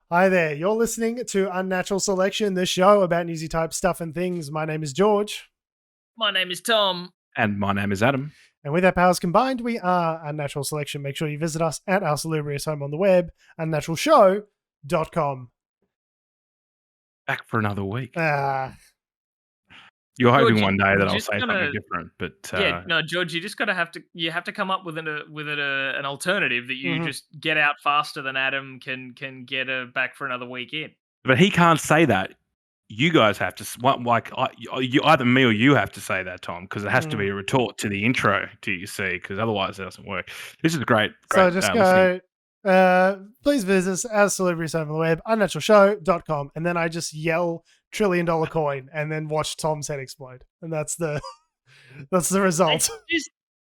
Hi there. You're listening to Unnatural Selection, the show about newsy type stuff and things. My name is George. My name is Tom. And my name is Adam. And with our powers combined, we are Unnatural Selection. Make sure you visit us at our salubrious home on the web, unnaturalshow.com. Back for another week. You're hoping one day that I'll say something different, but George, you just have to come up with an alternative that you just get out faster than Adam can get back for another week in. But he can't say that. You guys have to, either me or you have to say that, Tom, because it has to be a retort to the intro. Do you see? Because otherwise it doesn't work. This is great. So just go. Please visit us as salubrious home on the web, unnaturalshow.com, and then I just yell $1 trillion coin and then watch Tom's head explode. And that's the result.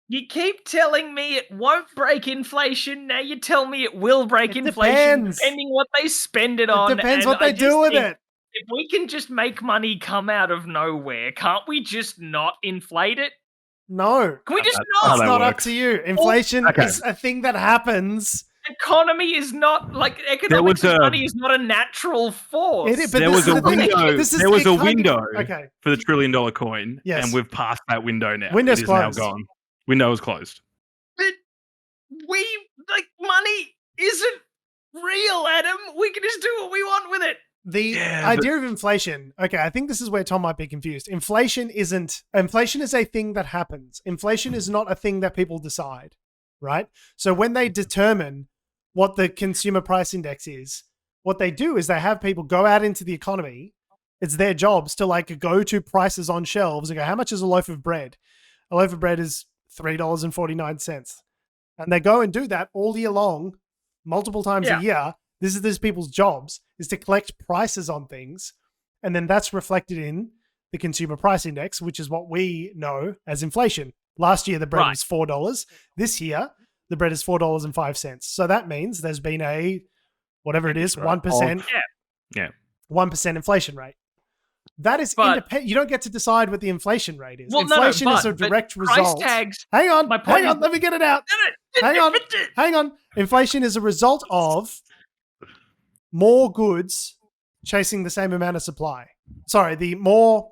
You keep telling me it won't break inflation. Now you tell me it will break inflation, depends. Depending what they spend it on. It depends what they do with it. If we can just make money come out of nowhere, can't we just not inflate it? No. Can we just not? It's not up to you. Inflation is a thing that happens. Economy is not economics of money is not a natural force. There was a window okay. for the $1 trillion coin, and we've passed that window now. Window's closed. Now gone. Window is closed. But money isn't real, Adam. We can just do what we want with it. The idea of inflation, I think this is where Tom might be confused. Inflation is a thing that happens. Inflation is not a thing that people decide, right? So when they determine what the consumer price index is, what they do is they have people go out into the economy. It's their jobs to go to prices on shelves and go, how much is a loaf of bread? A loaf of bread is $3.49. And they go and do that all year long, multiple times a year. This is these people's jobs, is to collect prices on things. And then that's reflected in the consumer price index, which is what we know as inflation. Last year, the bread was $4. This year, the bread is $4.05. So that means there's been a, whatever it is, 1%. 1% inflation rate. That is independent. You don't get to decide what the inflation rate is. Well, inflation is a direct result. Price tags. Hang on. Let me get it out. Hang on. Inflation is a result of more goods chasing the same amount of supply. Sorry, the more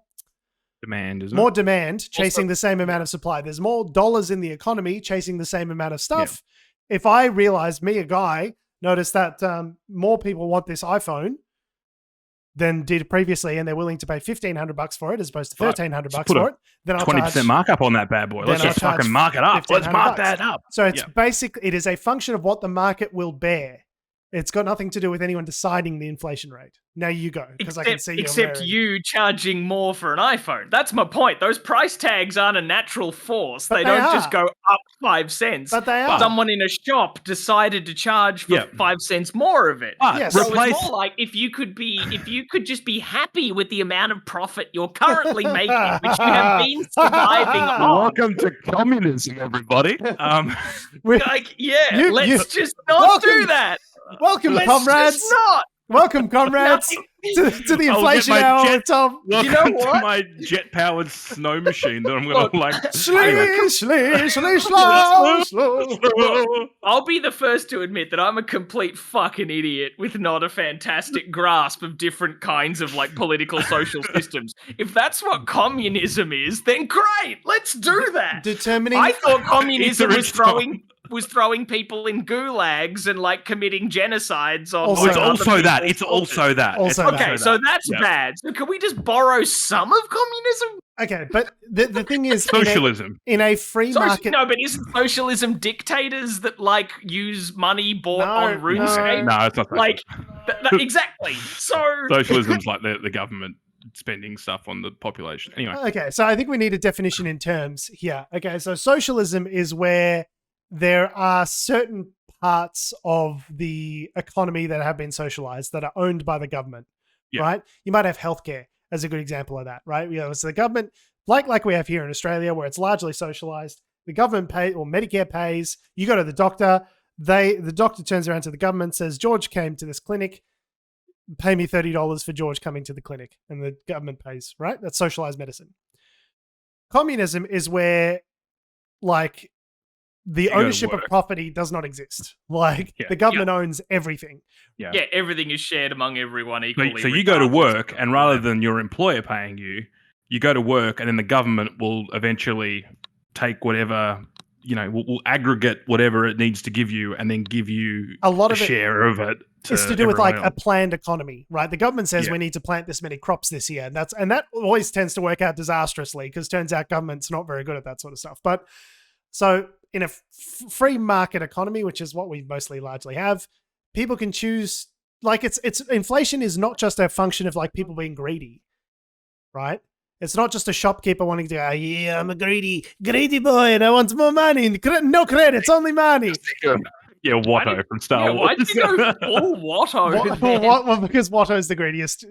demand, isn't more it? Demand chasing the same amount of supply. There's more dollars in the economy chasing the same amount of stuff. Yeah. If I realized, a guy, noticed that more people want this iPhone than did previously, and they're willing to pay $1,500 for it as opposed to $1,300 for it, then I'll 20% markup on that bad boy. Let's just fucking mark it up. Let's mark that up. So it's it is a function of what the market will bear. It's got nothing to do with anyone deciding the inflation rate. Now you go, because I can see you charging more for an iPhone. That's my point. Those price tags aren't a natural force. They don't just go up 5 cents. But they are. Someone in a shop decided to charge for 5 cents more of it. So it's more like if you could just be happy with the amount of profit you're currently making, which you have been surviving on. Welcome to communism, everybody. Let's just not do that. Welcome, comrades. Welcome, comrades, to the inflation hour with Tom. You know what? To my jet-powered snow machine that I'm going to I'll be the first to admit that I'm a complete fucking idiot with not a fantastic grasp of different kinds of political social systems. If that's what communism is, then great. Let's do that. I thought communism was throwing people in gulags and committing genocides on. It's also that. So that's bad. So can we just borrow some of communism? Okay, but the thing is, socialism in a free market. No, but isn't socialism dictators that use money bought on RuneScape? No, it's not. Exactly. So socialism's like the government spending stuff on the population. Anyway. Okay, so I think we need a definition in terms here. Okay, so socialism is where there are certain parts of the economy that have been socialized that are owned by the government, right? You might have healthcare as a good example of that, right? So the government, like we have here in Australia, where it's largely socialized, the government pays, or Medicare pays, you go to the doctor, the doctor turns around to the government, says, George came to this clinic, pay me $30 for George coming to the clinic, and the government pays, right? That's socialized medicine. Communism is where, the ownership of property does not exist. Like the government owns everything. Yeah, everything is shared among everyone equally. So you go to work, and rather than your employer paying you, you go to work, and then the government will eventually take whatever, will aggregate whatever it needs to give you, and then give you a lot of share of it. It's to do with like a planned economy, right? The government says we need to plant this many crops this year, and that always tends to work out disastrously because turns out government's not very good at that sort of stuff. But so in a free market economy, which is what we mostly largely have, people can choose. Like it's inflation is not just a function of like people being greedy, right? It's not just a shopkeeper wanting to go, yeah, I'm a greedy boy and I want more money. No credits, only money. Yeah, Watto from Star Wars. Why did you go full Watto? Well, because Watto's the greediest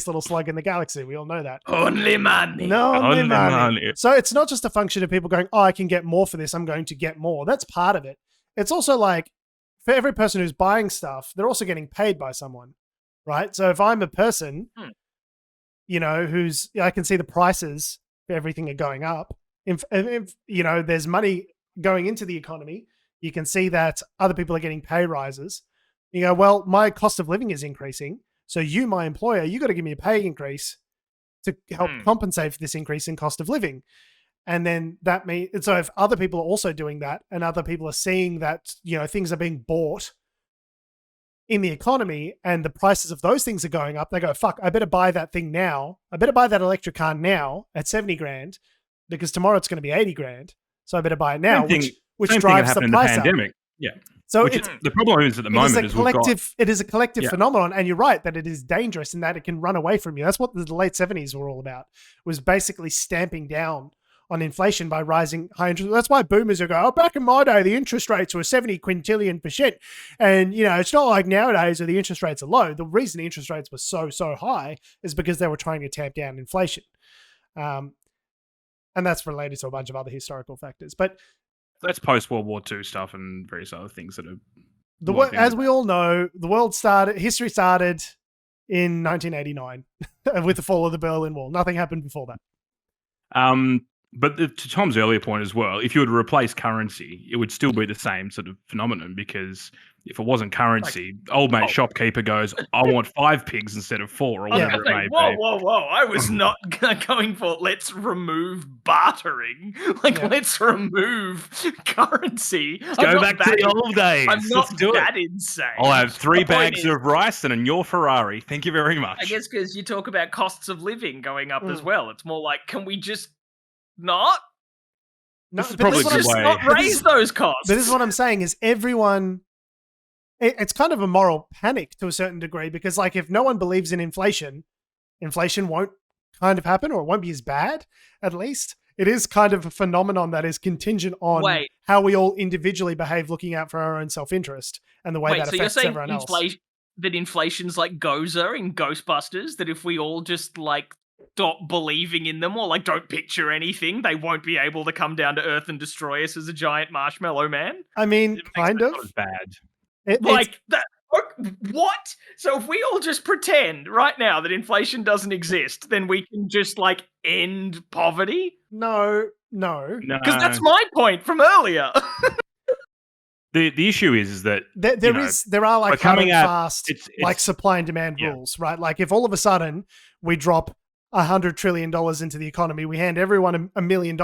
little slug in the galaxy. We all know that. Only money. No, only money. So it's not just a function of people going, oh, I can get more for this. I'm going to get more. That's part of it. It's also like, for every person who's buying stuff, they're also getting paid by someone, right? So if I'm a person, I can see the prices for everything are going up. If there's money going into the economy, you can see that other people are getting pay rises. You go, well, my cost of living is increasing. So you, my employer, you got to give me a pay increase to help compensate for this increase in cost of living. And then that means, so if other people are also doing that and other people are seeing that, things are being bought in the economy and the prices of those things are going up, they go, fuck, I better buy that thing now. I better buy that electric car now at 70 grand because tomorrow it's going to be 80 grand. So I better buy it now, which drives the price up. Yeah. So the problem is at the moment it is a collective phenomenon, and you're right that it is dangerous in that it can run away from you. That's what the late 70s were all about, was basically stamping down on inflation by rising high interest. That's why boomers will go, oh, back in my day, the interest rates were 70 quintillion%. And, it's not like nowadays where the interest rates are low. The reason the interest rates were so high is because they were trying to tamp down inflation. And that's related to a bunch of other historical factors. But that's post-World War II stuff and various other things that are... as we all know, history started in 1989 with the fall of the Berlin Wall. Nothing happened before that. But to Tom's earlier point as well, if you were to replace currency, it would still be the same sort of phenomenon, because if it wasn't currency, old mate shopkeeper goes, I want 5 pigs instead of 4 or whatever it may be. Whoa. I was not going for let's remove bartering. Let's remove currency. Go back to the old days. I'm not that insane. I'll have 3 bags of rice and a your Ferrari. Thank you very much. I guess because you talk about costs of living going up as well. It's more like, can we just not? No, let's just not raise those costs. But this is what I'm saying is everyone... It's kind of a moral panic to a certain degree, because like if no one believes in inflation won't kind of happen, or it won't be as bad, at least. It is kind of a phenomenon that is contingent on how we all individually behave, looking out for our own self-interest and the way that affects everyone else. That inflation's like Gozer in Ghostbusters, that if we all just like stop believing in them or like don't picture anything, they won't be able to come down to Earth and destroy us as a giant marshmallow man? I mean, kind of. Not as bad. What? So if we all just pretend right now that inflation doesn't exist, then we can just like end poverty? No. Because that's my point from earlier. The issue is that there are like hard and fast like supply and demand rules, right? Like if all of a sudden we drop $100 trillion into the economy, we hand everyone $1 million,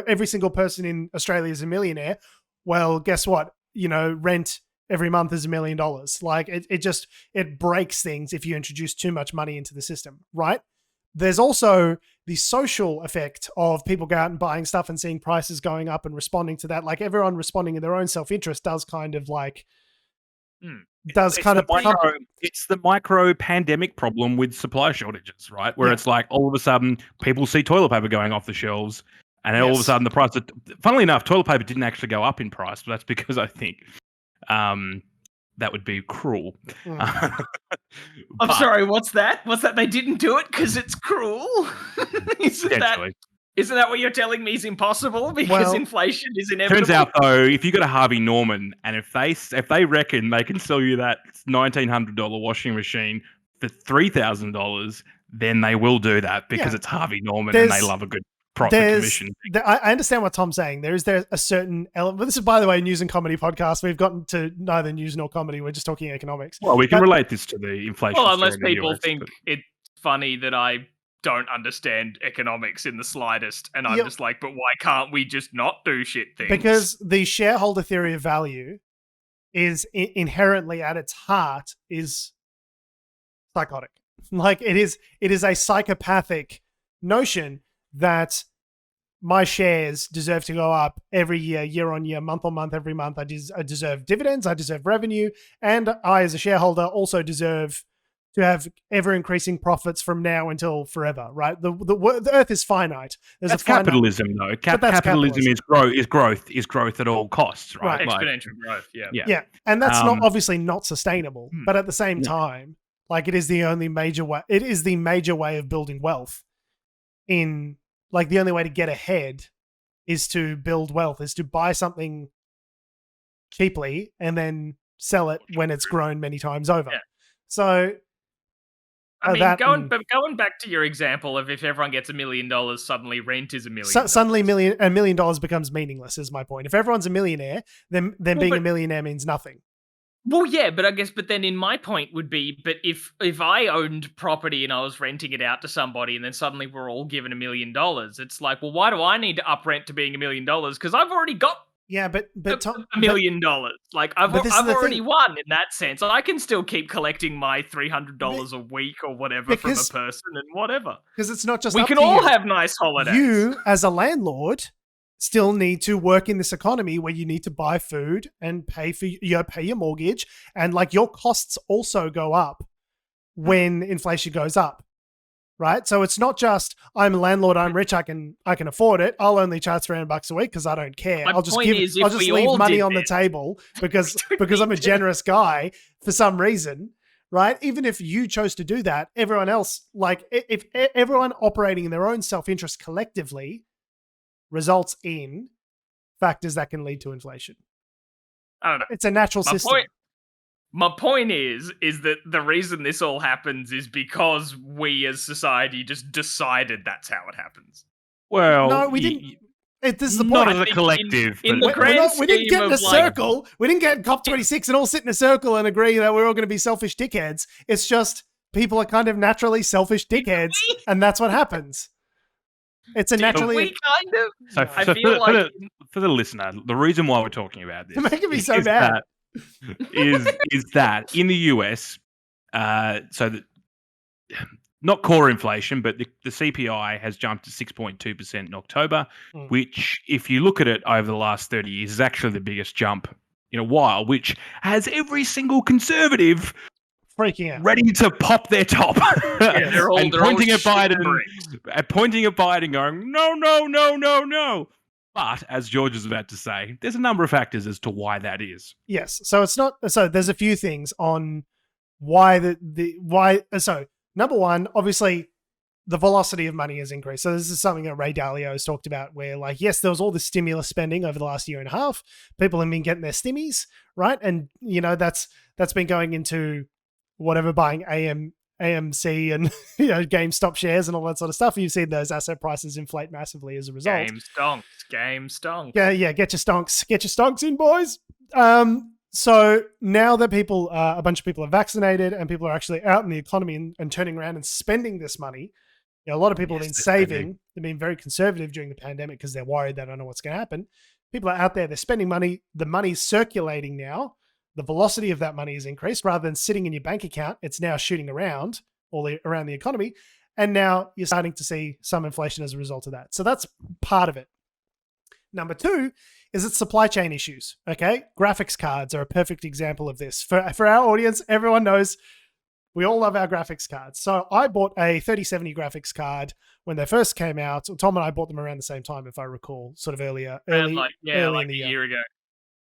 every single person in Australia is a millionaire. Well, guess what? Rent every month is $1 million. Like it breaks things if you introduce too much money into the system, right? There's also the social effect of people go out and buying stuff and seeing prices going up and responding to that. Like everyone responding in their own self-interest does kind of like, it's the micro pandemic problem with supply shortages, right? Where it's like all of a sudden people see toilet paper going off the shelves, and then all of a sudden the price funnily enough, toilet paper didn't actually go up in price, but that's because I think that would be cruel. I'm sorry, what's that? They didn't do it because it's cruel? Isn't that what you're telling me is impossible because inflation is inevitable? Turns out though, if you got a Harvey Norman and if they reckon they can sell you that $1,900 washing machine for $3,000, then they will do that because it's Harvey Norman and they love a good commission. I understand what Tom's saying. There a certain element. But this is, by the way, news and comedy podcast. We've gotten to neither news nor comedy. We're just talking economics. Well, we can relate this to the inflation. Well, unless people think it's funny that I don't understand economics in the slightest, and I'm just like, but why can't we just not do shit things? Because the shareholder theory of value is inherently at its heart is psychotic. Like it is a psychopathic notion that my shares deserve to go up every year on year, month on month, every month. I deserve dividends, I deserve revenue, and I, as a shareholder, also deserve to have ever-increasing profits from now until forever, right? The earth is finite. That's capitalism, though. Capitalism is growth at all costs, right? Exponential growth, yeah. Yeah, and that's obviously not sustainable, but at the same time, like it is the only major way. It is the major way of building wealth. Like the only way to get ahead is to build wealth, is to buy something cheaply and then sell it when it's grown many times over. Yeah. So, I mean, going back to your example of if everyone gets $1 million, suddenly rent is $1 million. Suddenly, $1 million becomes meaningless. Is my point. If everyone's a millionaire, then being a millionaire means nothing. Well, yeah, but then in my point would be, but if I owned property and I was renting it out to somebody and then suddenly we're all given $1 million, it's like, well, why do I need to up rent to being $1 million? Because I've already got but $1 million. Like I've already won in that sense. I can still keep collecting my $300 a week or whatever from a person and whatever. Because it's not just we can all have nice holidays. You, as a landlord, still need to work in this economy where you need to buy food and pay your mortgage, and like your costs also go up when inflation goes up, right? So it's not just I'm a landlord, I'm rich, I can afford it. I'll only charge $300 a week because I don't care. I'll just leave money on the table because I'm a generous guy for some reason, right? Even if you chose to do that, everyone else, like if everyone operating in their own self-interest collectively results in factors that can lead to inflation. I don't know. It's a natural system. My point is that the reason this all happens is because we as society just decided that's how it happens. Well, no, we didn't. This is the not point. as a collective. In the grand we didn't get in a circle. Like, we didn't get COP26 and all sit in a circle and agree that we're all going to be selfish dickheads. It's just people are kind of naturally selfish dickheads, and that's what happens. It's a naturally I feel like for the listener, the reason why we're talking about this, you're making me so mad. Is that in the US, not core inflation, but the CPI has jumped to 6.2% in October, which, if you look at it over the last 30 years, is actually the biggest jump in a while, which has every single conservative freaking out, ready to pop their top, and pointing at Biden, going, no. But as George is about to say, there's a number of factors as to why that is. Yes, so it's not. So there's a few things on why why. So number one, obviously, the velocity of money has increased. So this is something that Ray Dalio has talked about, where like, yes, there was all this stimulus spending over the last year and a half. People have been getting their stimmies, right? And that's been going into whatever, buying AMC and GameStop shares and all that sort of stuff. You've seen those asset prices inflate massively as a result. Game stonks. Yeah, get your stonks in, boys. So now that a bunch of people are vaccinated and people are actually out in the economy and turning around and spending this money, a lot of people have been saving. They've been very conservative during the pandemic because they're worried they don't know what's going to happen. People are out there, they're spending money. The money's circulating now. The velocity of that money is increased. Rather than sitting in your bank account, it's now shooting around around the economy. And now you're starting to see some inflation as a result of that. So that's part of it. Number two is it's supply chain issues. Okay. Graphics cards are a perfect example of this. For our audience, everyone knows we all love our graphics cards. So I bought a 3070 graphics card when they first came out. Tom and I bought them around the same time, if I recall, sort of early in the year ago.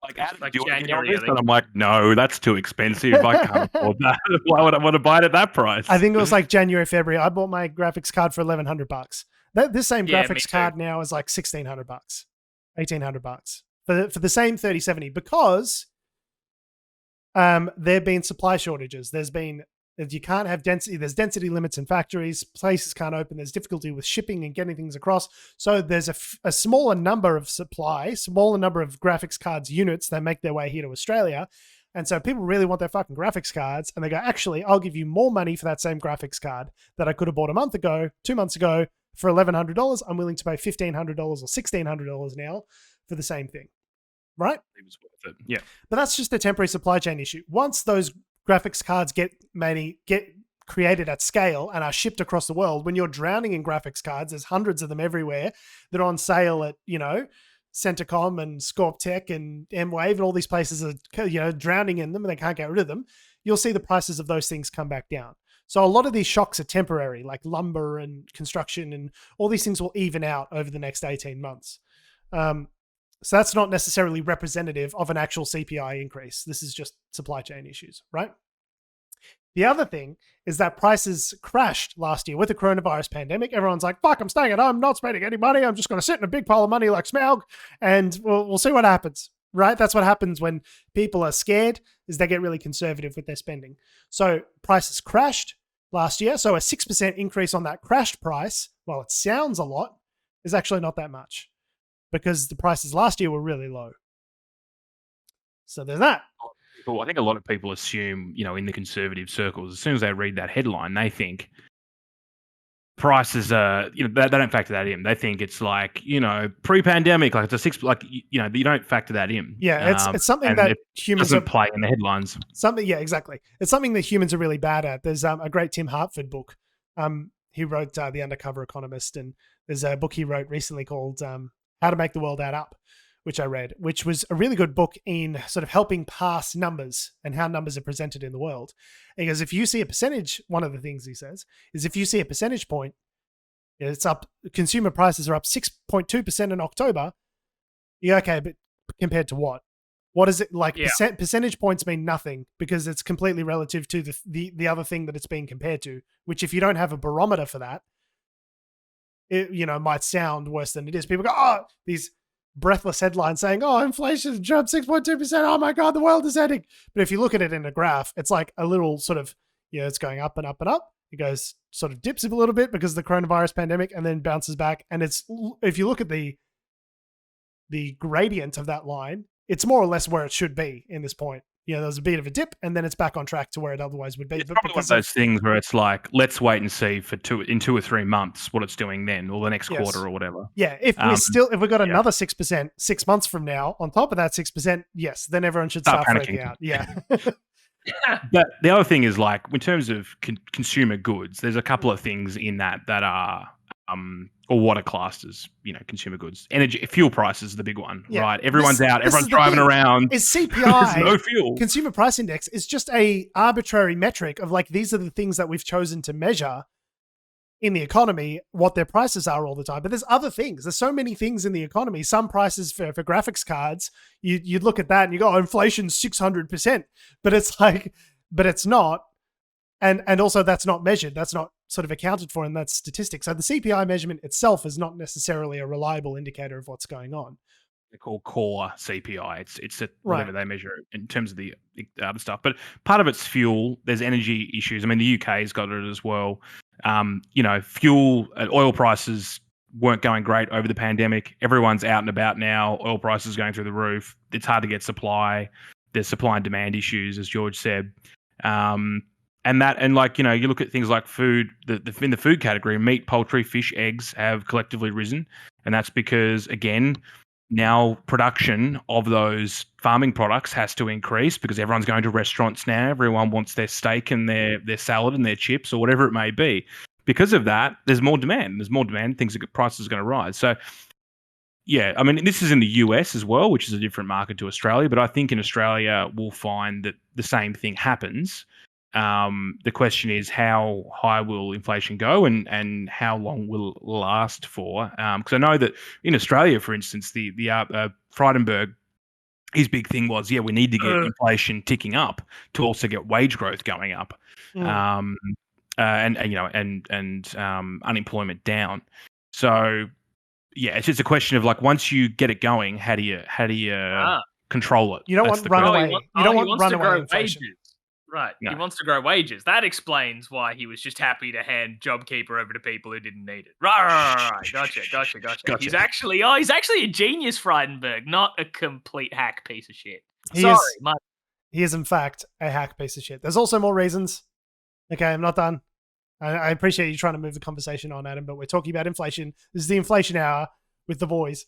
Like January, and I'm like, no, that's too expensive. I can't afford that. Why would I want to buy it at that price? I think it was like January, February. I bought my graphics card for $1,100. This same graphics card now is like $1,600, $1,800 for the same 3070 because there have been supply shortages. There's been You can't have density. There's density limits in factories. Places can't open. There's difficulty with shipping and getting things across. So there's a smaller number of smaller number of graphics cards units that make their way here to Australia. And so people really want their fucking graphics cards. And they go, actually, I'll give you more money for that same graphics card that I could have bought a month ago, 2 months ago for $1,100. I'm willing to pay $1,500 or $1,600 now for the same thing. Right? It was worth it. Yeah. But that's just a temporary supply chain issue. Once those graphics cards get created at scale and are shipped across the world, when you're drowning in graphics cards, there's hundreds of them everywhere that are on sale at, Centacom and Scorp Tech and M-Wave and all these places are, drowning in them and they can't get rid of them. You'll see the prices of those things come back down. So a lot of these shocks are temporary, like lumber and construction, and all these things will even out over the next 18 months. So that's not necessarily representative of an actual CPI increase. This is just supply chain issues, right? The other thing is that prices crashed last year with the coronavirus pandemic. Everyone's like, fuck, I'm staying at home, not spending any money. I'm just going to sit in a big pile of money like Smaug, and we'll see what happens, right? That's what happens when people are scared, is they get really conservative with their spending. So prices crashed last year. So a 6% increase on that crashed price, while it sounds a lot, is actually not that much because the prices last year were really low. So there's that. I think a lot of people assume, in the conservative circles, as soon as they read that headline, they think prices are, they don't factor that in. They think it's like, pre-pandemic, like it's a 6, like, you don't factor that in. Yeah, it's something that humans doesn't play in the headlines. Yeah, exactly. It's something that humans are really bad at. There's a great Tim Hartford book. He wrote The Undercover Economist, and there's a book he wrote recently called How to Make the World Add Up, which I read, which was a really good book in sort of helping pass numbers and how numbers are presented in the world. Because if you see a percentage, one of the things he says is if you see a percentage point, it's up, consumer prices are up 6.2% in October. Yeah, okay, but compared to what? What is it like? Yeah. Percentage points mean nothing because it's completely relative to the other thing that it's being compared to, which if you don't have a barometer for that, it, might sound worse than it is. People go, these breathless headline saying, inflation jumped 6.2%. Oh my God, the world is ending. But if you look at it in a graph, it's like a little sort of, it's going up and up and up. It goes sort of dips a little bit because of the coronavirus pandemic and then bounces back. And if you look at the gradient of that line, it's more or less where it should be in this point. There's a bit of a dip and then it's back on track to where it otherwise would be. It's probably one of those things where it's like, let's wait and see in 2 or 3 months what it's doing then, or the next quarter or whatever. Yeah, if we got another 6% 6 months from now on top of that 6%, yes, then everyone should start freaking out. Yeah. But the other thing is, like, in terms of consumer goods, there's a couple of things in that are or what are classed as, consumer goods. Energy, fuel prices is the big one, right? Everyone's out, everyone's driving around. Is CPI, no fuel. Consumer Price Index, is just a arbitrary metric of like, these are the things that we've chosen to measure in the economy, what their prices are all the time. But there's other things. There's so many things in the economy. Some prices for graphics cards, you look at that and you go, inflation's 600%. But it's like, but it's not. And also that's not measured. That's not sort of accounted for in that statistic. So the CPI measurement itself is not necessarily a reliable indicator of what's going on. They're called core CPI. It's whatever they measure in terms of the other stuff. But part of it's fuel. There's energy issues. I mean, the UK's got it as well. Fuel, oil prices weren't going great over the pandemic. Everyone's out and about now. Oil prices going through the roof. It's hard to get supply. There's supply and demand issues, as George said. You look at things like food, in the food category, meat, poultry, fish, eggs have collectively risen. And that's because, again, now production of those farming products has to increase because everyone's going to restaurants now. Everyone wants their steak and their salad and their chips or whatever it may be. Because of that, there's more demand. Prices are going to rise. So, yeah, I mean, this is in the US as well, which is a different market to Australia. But I think in Australia, we'll find that the same thing happens. The question is, how high will inflation go and how long will it last for? Because I know that in Australia, for instance, the Frydenberg, his big thing was, we need to get inflation ticking up to also get wage growth going up, and unemployment down. So yeah, it's just a question of like, once you get it going, how do you control it? You don't want runaway. You don't want runaway inflation. Right. No. He wants to grow wages. That explains why he was just happy to hand JobKeeper over to people who didn't need it. Right. Gotcha. He's actually a genius, Frydenberg, not a complete hack piece of shit. He is in fact a hack piece of shit. There's also more reasons. Okay, I'm not done. I appreciate you trying to move the conversation on, Adam, but we're talking about inflation. This is the inflation hour with the boys.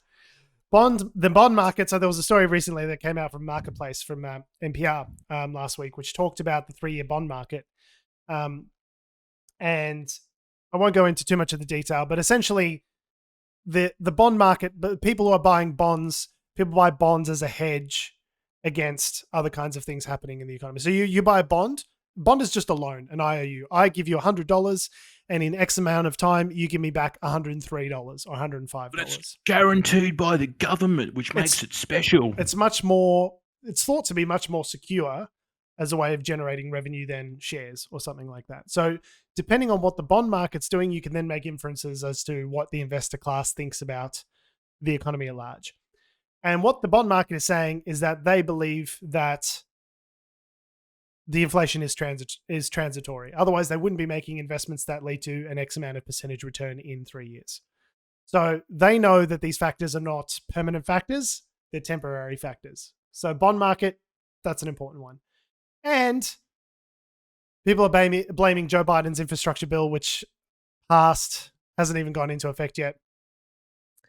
The bond market. So there was a story recently that came out from Marketplace from NPR last week, which talked about the 3-year bond market. And I won't go into too much of the detail, but essentially the bond market, but people who are buying bonds, people buy bonds as a hedge against other kinds of things happening in the economy. So you buy a bond. Bond is just a loan, an IOU. I give you $100, and in X amount of time, you give me back $103 or $105. But it's guaranteed by the government, which makes it special. It's thought to be much more secure as a way of generating revenue than shares or something like that. So depending on what the bond market's doing, you can then make inferences as to what the investor class thinks about the economy at large. And what the bond market is saying is that they believe that the inflation is transitory. Otherwise, they wouldn't be making investments that lead to an X amount of percentage return in 3 years. So they know that these factors are not permanent factors, they're temporary factors. So bond market, that's an important one. And people are blaming Joe Biden's infrastructure bill, which passed, hasn't even gone into effect yet.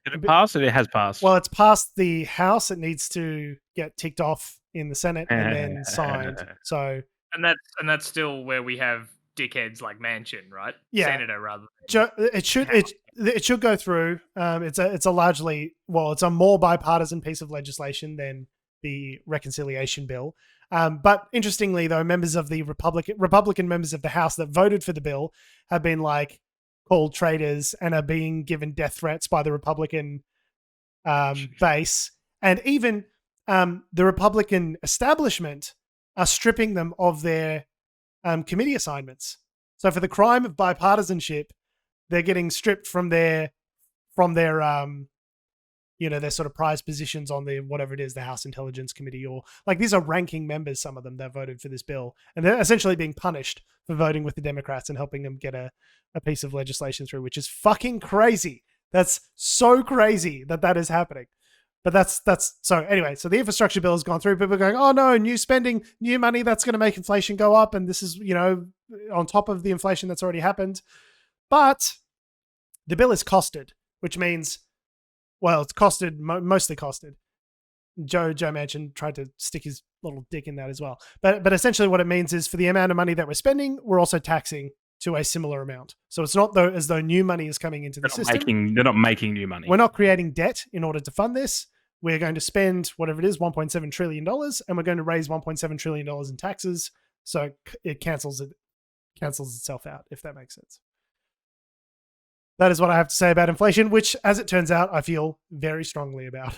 Did it pass? It has passed. Well, it's passed the House. It needs to get ticked off in the Senate and then signed. So, and that's still where we have dickheads like Manchin, right? Yeah, Senator rather. It should go through. It's a more bipartisan piece of legislation than the reconciliation bill. But interestingly, though, members of the Republican members of the House that voted for the bill have been called traitors and are being given death threats by the Republican base, and even the Republican establishment are stripping them of their committee assignments. So for the crime of bipartisanship, they're getting stripped from their their sort of prized positions on the whatever it is, the House Intelligence Committee, or these are ranking members, some of them that voted for this bill, and they're essentially being punished for voting with the Democrats and helping them get a piece of legislation through, which is fucking crazy. That's so crazy that is happening. But that's so anyway, so the infrastructure bill has gone through. People are going, oh no, new spending, new money, that's going to make inflation go up. And this is, on top of the inflation that's already happened. But the bill is costed, which means, well, it's costed, mostly costed. Joe Manchin tried to stick his little dick in that as well. But essentially what it means is for the amount of money that we're spending, we're also taxing to a similar amount. So it's not as though new money is coming into the system. They're not making new money. We're not creating debt in order to fund this. We're going to spend whatever it is, $1.7 trillion, and we're going to raise $1.7 trillion in taxes. So it cancels itself out, if that makes sense. That is what I have to say about inflation, which, as it turns out, I feel very strongly about.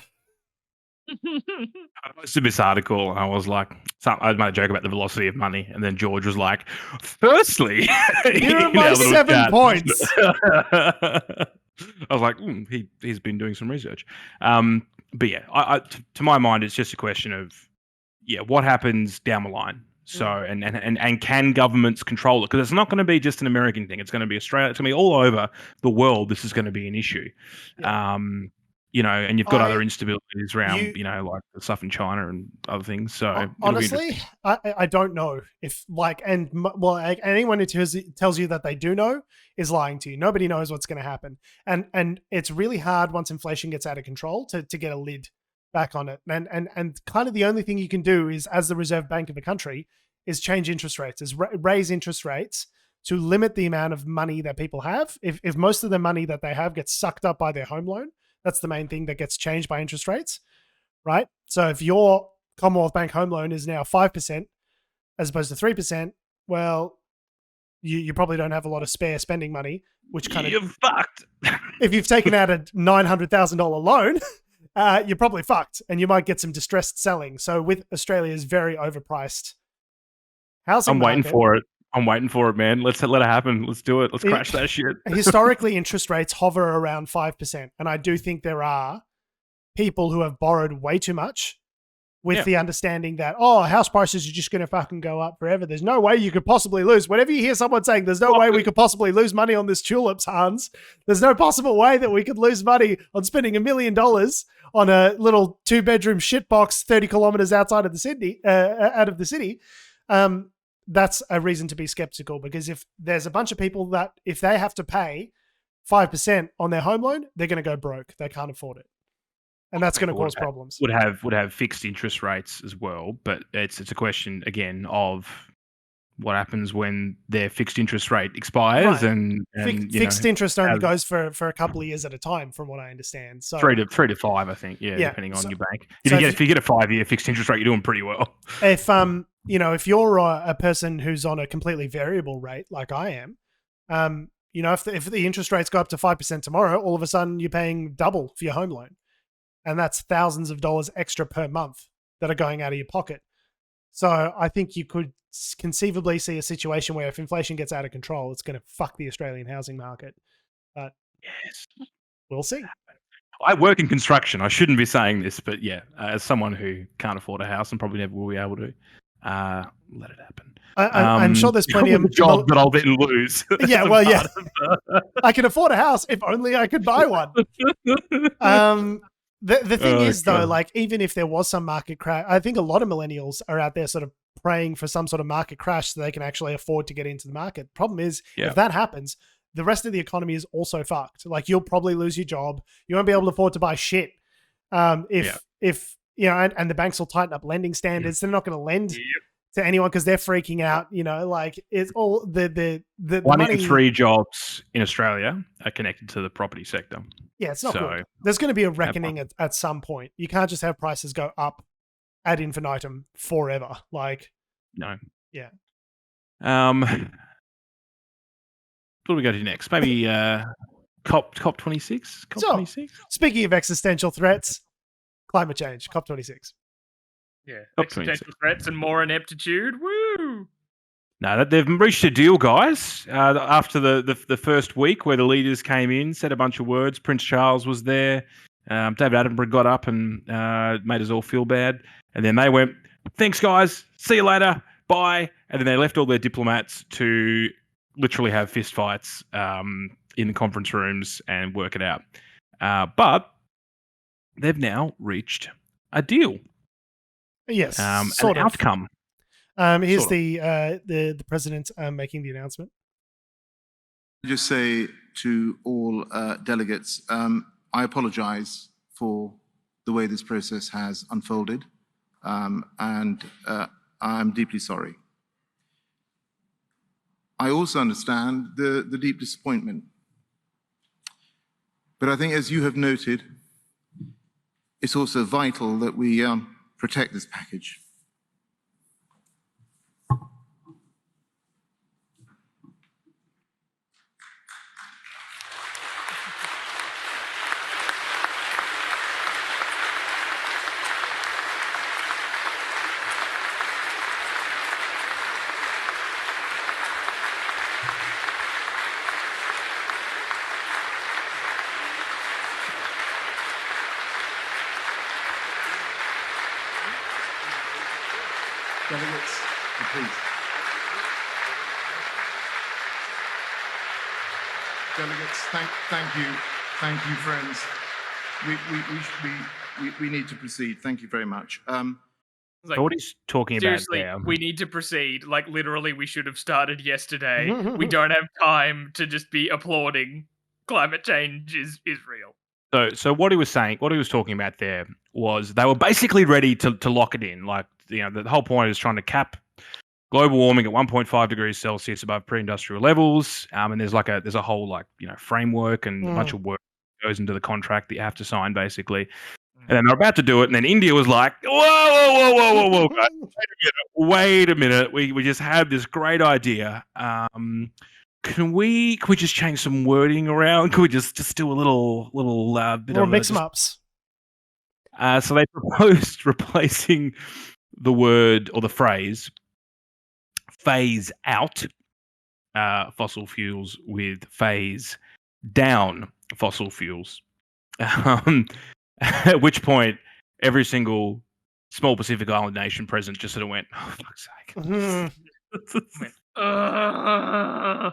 I posted this article and I was like, I made a joke about the velocity of money, and then George was like, firstly, here are my 7 points. I was like, he's been doing some research. But yeah, to my mind, it's just a question of, what happens down the line. So, and can governments control it? Because it's not going to be just an American thing. It's going to be Australia. It's going to be all over the world. This is going to be an issue. Yeah. And you've got other instabilities around, like the stuff in China and other things. So honestly, I don't know if anyone who tells you that they do know is lying to you. Nobody knows what's going to happen. And it's really hard once inflation gets out of control to get a lid back on it. And kind of the only thing you can do is, as the Reserve Bank of a country, is change interest rates, is raise interest rates to limit the amount of money that people have. If most of the money that they have gets sucked up by their home loan, that's the main thing that gets changed by interest rates, right? So if your Commonwealth Bank home loan is now 5% as opposed to 3%, well, you probably don't have a lot of spare spending money, which kind of... You're fucked. If you've taken out a $900,000 loan, you're probably fucked, and you might get some distressed selling. So with Australia's very overpriced housing market... I'm waiting for it, man. Let it happen. Let's do it. Let's crash that shit. Historically, interest rates hover around 5%. And I do think there are people who have borrowed way too much with the understanding that, house prices are just going to fucking go up forever. There's no way you could possibly lose. Whenever you hear someone saying there's no way we could possibly lose money on this tulips, Hans, there's no possible way that we could lose money on spending $1 million on a little 2-bedroom shitbox 30 kilometers outside of the city, that's a reason to be skeptical, because if there's a bunch of people that if they have to pay 5% on their home loan, they're going to go broke. They can't afford it. And that's going to cause problems. Would have fixed interest rates as well, but it's a question again of what happens when their fixed interest rate expires, Right. and fixed interest only goes for a couple of years at a time, from what I understand. So 3 to 5, I think, depending on your bank. If you get a 5-year fixed interest rate, you're doing pretty well. If if you're a person who's on a completely variable rate like I am, if the interest rates go up to 5% tomorrow, all of a sudden you're paying double for your home loan. And that's thousands of dollars extra per month that are going out of your pocket. So I think you could conceivably see a situation where if inflation gets out of control, it's going to fuck the Australian housing market. But yes, we'll see. I work in construction. I shouldn't be saying this, but as someone who can't afford a house and probably never will be able to, let it happen. I'm sure there's plenty of jobs that I'll then lose. Yeah, well, yeah. I can afford a house if only I could buy one. The thing is, though, like, even if there was some market crash, I think a lot of millennials are out there sort of praying for some sort of market crash so they can actually afford to get into the market. Problem is, if that happens, the rest of the economy is also fucked. Like, you'll probably lose your job. You won't be able to afford to buy shit. If the banks will tighten up lending standards. They're not going to lend to anyone because they're freaking out. Like, it's all the 1 money. in 3 jobs in Australia are connected to the property sector. Yeah, it's not good. There's going to be a reckoning at some point. You can't just have prices go up ad infinitum forever. Like, no. Yeah. What do we go to next? Maybe COP26? COP26? Speaking of existential threats, climate change, COP26. Yeah, existential threats and more ineptitude. Woo! No, they've reached a deal, guys. After the first week where the leaders came in, said a bunch of words. Prince Charles was there. David Attenborough got up and made us all feel bad. And then they went, thanks, guys. See you later. Bye. And then they left all their diplomats to literally have fistfights in the conference rooms and work it out. But they've now reached a deal. Yes, an sort of. outcome. Here's the president making the announcement. Just say to all delegates, I apologize for the way this process has unfolded, and I'm deeply sorry. I also understand the deep disappointment. But I think, as you have noted, it's also vital that we protect this package. Delegates, please. Delegates, thank you, friends. We need to proceed. Thank you very much. So what he's talking seriously, about there. We need to proceed. Like, literally, we should have started yesterday. We don't have time to just be applauding. Climate change is real. So what he was saying, what he was talking about there was they were basically ready to lock it in. Like, the whole point is trying to cap global warming at 1.5 degrees Celsius above pre-industrial levels. And there's a whole framework and a bunch of work that goes into the contract that you have to sign basically. And then they're about to do it, and then India was like, whoa, guys, wait a minute. We just had this great idea. Can we just change some wording around? Can we just do a little bit of mix them ups? So they proposed replacing the word or the phrase phase out fossil fuels with phase down fossil fuels. At which point every single small Pacific Island nation president just sort of went, "Oh, fuck's sake." Went, "Ugh."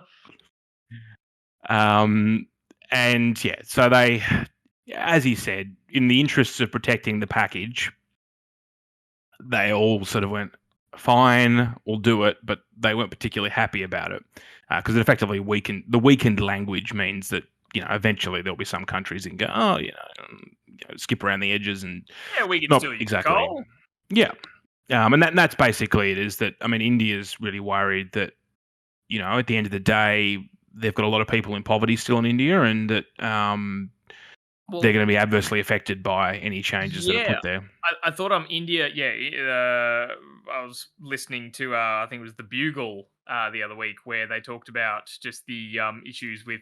And yeah, so they, as he said, in the interests of protecting the package, they all sort of went, fine, we'll do it, but they weren't particularly happy about it because it effectively weakened language means that, eventually there'll be some countries that can go, oh, skip around the edges and Yeah, we can not still use exactly. coal. Yeah. And that's basically it, is that, I mean, India's really worried that, at the end of the day, they've got a lot of people in poverty still in India, and that they're going to be adversely affected by any changes that are put there. I thought India, I was listening to, I think it was The Bugle the other week, where they talked about just the issues with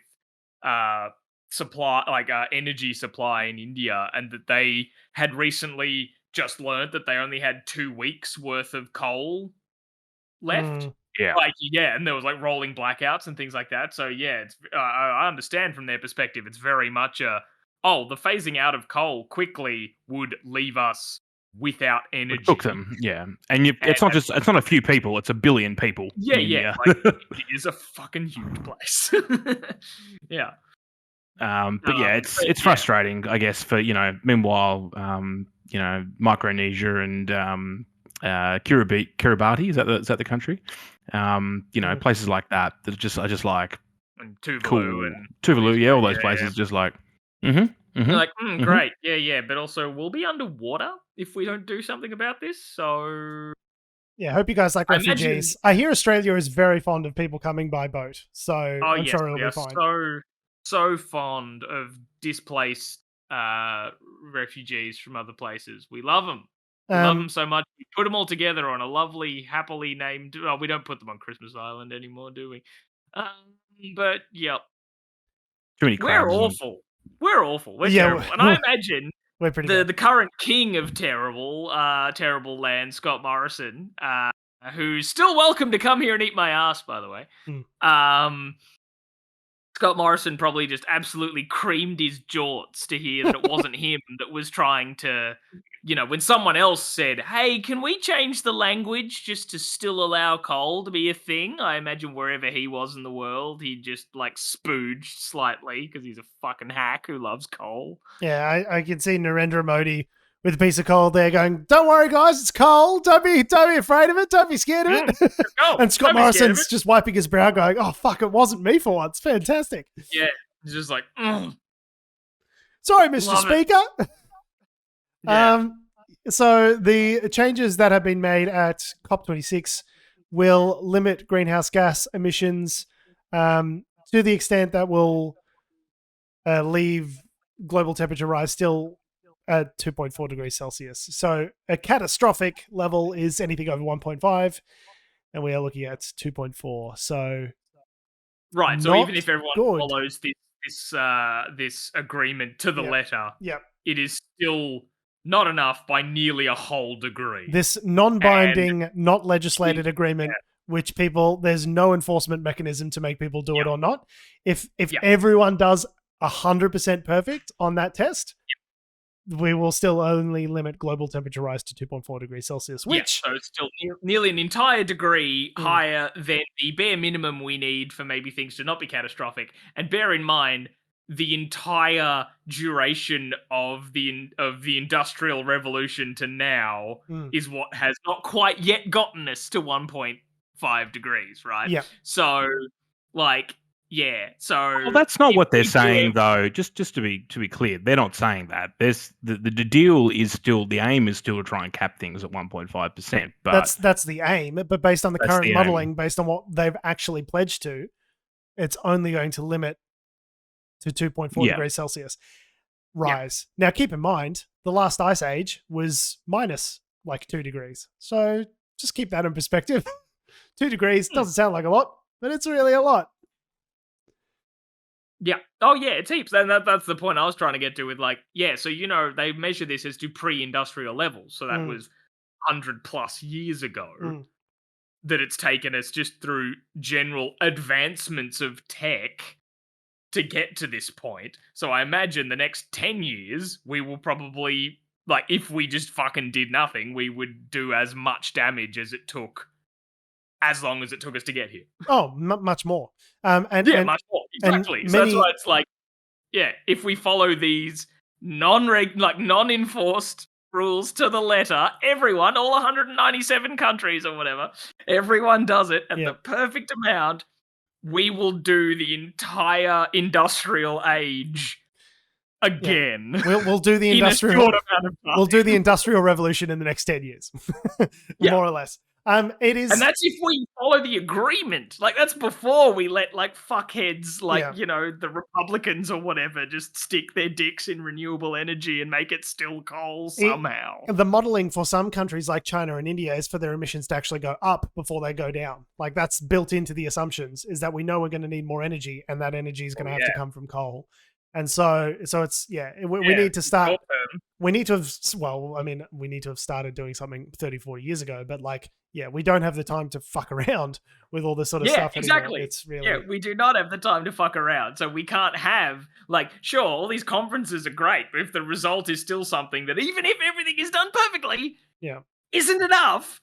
supply, like energy supply in India, and that they had recently just learned that they only had 2 weeks worth of coal left. Yeah. And there was like rolling blackouts and things like that. So yeah, it's I understand from their perspective, it's very much the phasing out of coal quickly would leave us without energy. It took them, yeah. And it's not a few people, it's 1 billion people. Yeah, yeah. Like, it is a fucking huge place. Yeah. But yeah, it's frustrating, I guess, for, meanwhile, Micronesia and Kiribati, is that the country? Places like that are just like, and Tuvalu cool. and Tuvalu, yeah, all those places just like, like, great, yeah, but also we'll be underwater if we don't do something about this. So yeah, hope you guys like refugees. I hear Australia is very fond of people coming by boat, so I'm sure it'll be fine. So fond of displaced refugees from other places. We love them. We love them so much. We put them all together on a lovely, happily named. Oh, we don't put them on Christmas Island anymore, do we? But yep, too many crabs. We're awful. We're awful. We're terrible. And I imagine the current king of terrible land, Scott Morrison, who's still welcome to come here and eat my ass, by the way. Scott Morrison probably just absolutely creamed his jorts to hear that it wasn't him that was trying to, when someone else said, hey, can we change the language just to still allow coal to be a thing? I imagine wherever he was in the world, he just like spooged slightly because he's a fucking hack who loves coal. Yeah, I can see Narendra Modi with a piece of coal there going, don't worry, guys, it's coal. Don't be afraid of it. Don't be scared of it. And Scott Morrison's just wiping his brow going, oh, fuck, it wasn't me for once. Fantastic. Yeah, he's just like, sorry, Mr. Speaker. Yeah. So the changes that have been made at COP26 will limit greenhouse gas emissions to the extent that will leave global temperature rise still at 2.4 degrees Celsius. So a catastrophic level is anything over 1.5, and we are looking at 2.4. So right. So even if everyone follows this agreement to the letter, it is still not enough by nearly a whole degree. This non-binding, not legislated agreement, which there's no enforcement mechanism to make people do it or not. If everyone does 100% perfect on that test, we will still only limit global temperature rise to 2.4 degrees Celsius, which... so it's still nearly an entire degree higher than the bare minimum we need for maybe things to not be catastrophic. And bear in mind, the entire duration of the Industrial Revolution to now is what has not quite yet gotten us to 1.5 degrees, right? Yeah. So, like... Yeah, so well, that's not what they're saying, though. Just to be clear, they're not saying that. There's the deal is still, the aim is still to try and cap things at 1.5%. But that's the aim. But based on the current modeling, based on what they've actually pledged to, it's only going to limit to 2.4 degrees Celsius rise. Now, keep in mind, the last ice age was minus like 2 degrees. So just keep that in perspective. 2 degrees doesn't sound like a lot, but it's really a lot. Yeah. Oh, yeah, it's heaps. And that's the point I was trying to get to with so, they measure this as to pre-industrial levels. So that was 100 plus years ago that it's taken us just through general advancements of tech to get to this point. So I imagine the next 10 years, we will probably Like, if we just fucking did nothing, we would do as much damage as it took, as long as it took us to get here. Oh, much more. And Much more. Exactly. So that's why it's like, if we follow these non-enforced rules to the letter, everyone, all 197 countries or whatever, everyone does it at the perfect amount, we will do the entire industrial age again. We'll do the industrial we'll do the industrial revolution in the next 10 years. More or less. It is, and that's if we follow the agreement. Like, that's before we let like fuckheads like the Republicans or whatever just stick their dicks in renewable energy and make it still coal somehow. The modeling for some countries like China and India is for their emissions to actually go up before they go down. Like, that's built into the assumptions, is that we know we're going to need more energy, and that energy is going to have to come from coal. And so it's we need to start. We need to have we need to have started doing something 30, 40 years ago. But we don't have the time to fuck around with all this sort of stuff. Exactly. Anymore. It's really we do not have the time to fuck around. So we can't have sure, all these conferences are great, but if the result is still something that, even if everything is done perfectly, isn't enough.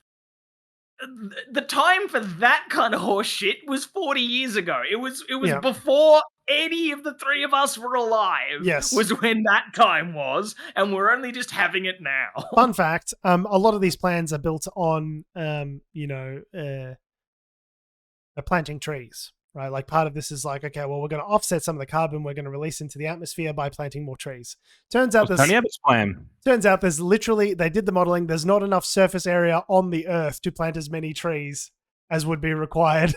The time for that kind of horse shit was 40 years ago. It was before any of the three of us were alive. Yes. Was when that time was, and we're only just having it now. Fun fact, a lot of these plans are built on planting trees, right? Like, part of this is like, okay, well, we're going to offset some of the carbon we're going to release into the atmosphere by planting more trees. Turns out there's literally, they did the modeling, there's not enough surface area on the earth to plant as many trees as would be required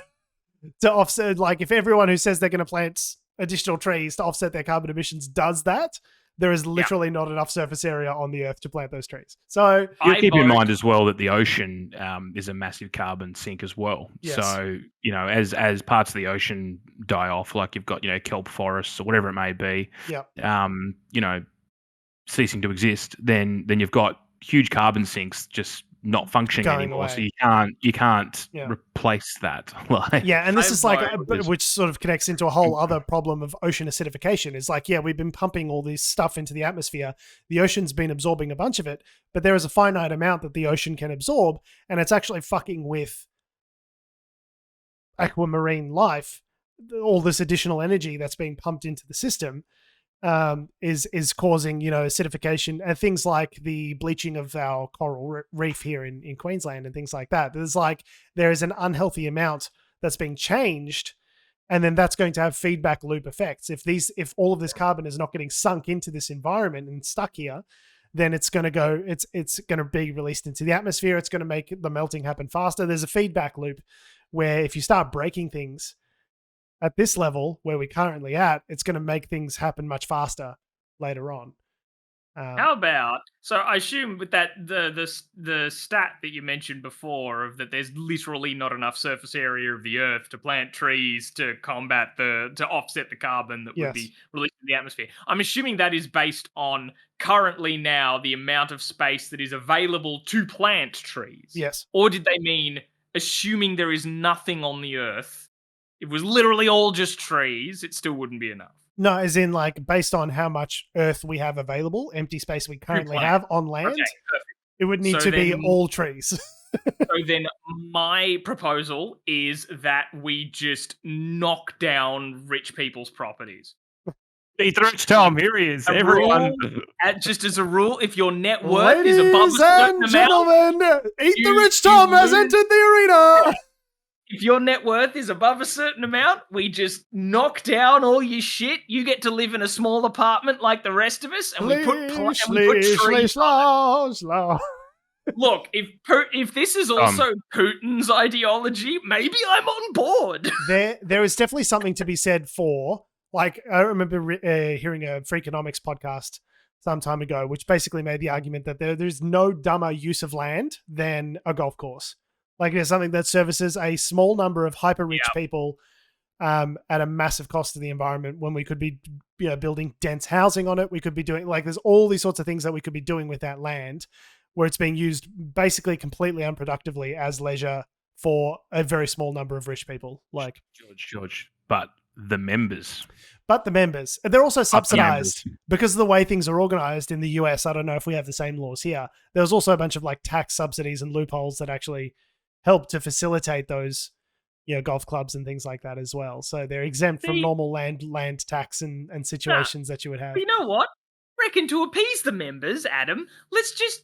to offset. Like, if everyone who says they're going to plant additional trees to offset their carbon emissions does that, there is literally not enough surface area on the earth to plant those trees. So you keep in mind as well that the ocean is a massive carbon sink as well. Yes. So, as parts of the ocean die off, like you've got, kelp forests or whatever it may be, ceasing to exist, then you've got huge carbon sinks just not functioning anymore. Away. So you can't replace that. And this is which sort of connects into a whole other problem of ocean acidification. Is we've been pumping all this stuff into the atmosphere. The ocean's been absorbing a bunch of it, but there is a finite amount that the ocean can absorb, and it's actually fucking with aquamarine life. All this additional energy that's being pumped into the system is causing acidification and things like the bleaching of our coral reef here in Queensland and things like that. There is an unhealthy amount that's being changed, and then that's going to have feedback loop effects. If all of this carbon is not getting sunk into this environment and stuck here, then it's going to be released into the atmosphere. It's going to make the melting happen faster. There's a feedback loop where if you start breaking things at this level where we're currently at, it's going to make things happen much faster later on. How about, so I assume with that, the stat that you mentioned before of that there's literally not enough surface area of the earth to plant trees to to offset the carbon that would be released in the atmosphere. I'm assuming that is based on currently now the amount of space that is available to plant trees. Yes. Or did they mean assuming there is nothing on the earth? It was literally all just trees, it still wouldn't be enough. No, as in based on how much earth we have available, empty space we currently have on land, okay, it would need to be all trees. So then my proposal is that we just knock down rich people's properties. Eat the rich, Tom. Here he is. Everyone. Just as a rule, if your net worth is above a certain amount... gentlemen, Eat the Rich Tom has entered the arena! If your net worth is above a certain amount, we just knock down all your shit. You get to live in a small apartment like the rest of us, and we put trees. Look, if this is also Putin's ideology, maybe I'm on board. There is definitely something to be said for, I remember hearing a Freakonomics podcast some time ago, which basically made the argument that there's no dumber use of land than a golf course. There's something that services a small number of hyper-rich people at a massive cost to the environment when we could be building dense housing on it. We could be doing, there's all these sorts of things that we could be doing with that land where it's being used basically completely unproductively as leisure for a very small number of rich people. George, but the members. But the members. They're also subsidized members. because of the way things are organized in the US. I don't know if we have the same laws here. There was also a bunch of like tax subsidies and loopholes that actually help to facilitate those, golf clubs and things like that as well. So they're exempt from normal land tax and situations that you would have. But you know what? Reckon to appease the members, Adam, let's just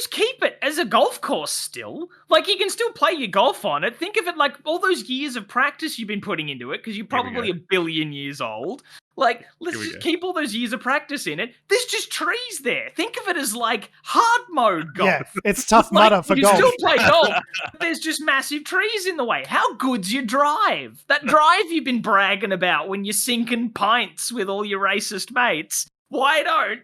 keep it as a golf course still. Like, you can still play your golf on it. Think of it like all those years of practice you've been putting into it, because you're probably a billion years old. Like, let's just keep all those years of practice in it. There's just trees there. Think of it as like hard mode golf. Yeah, it's tough mudder for golf. You still play golf. There's just massive trees in the way. How good's your drive? That drive you've been bragging about when you're sinking pints with all your racist mates. Why don't?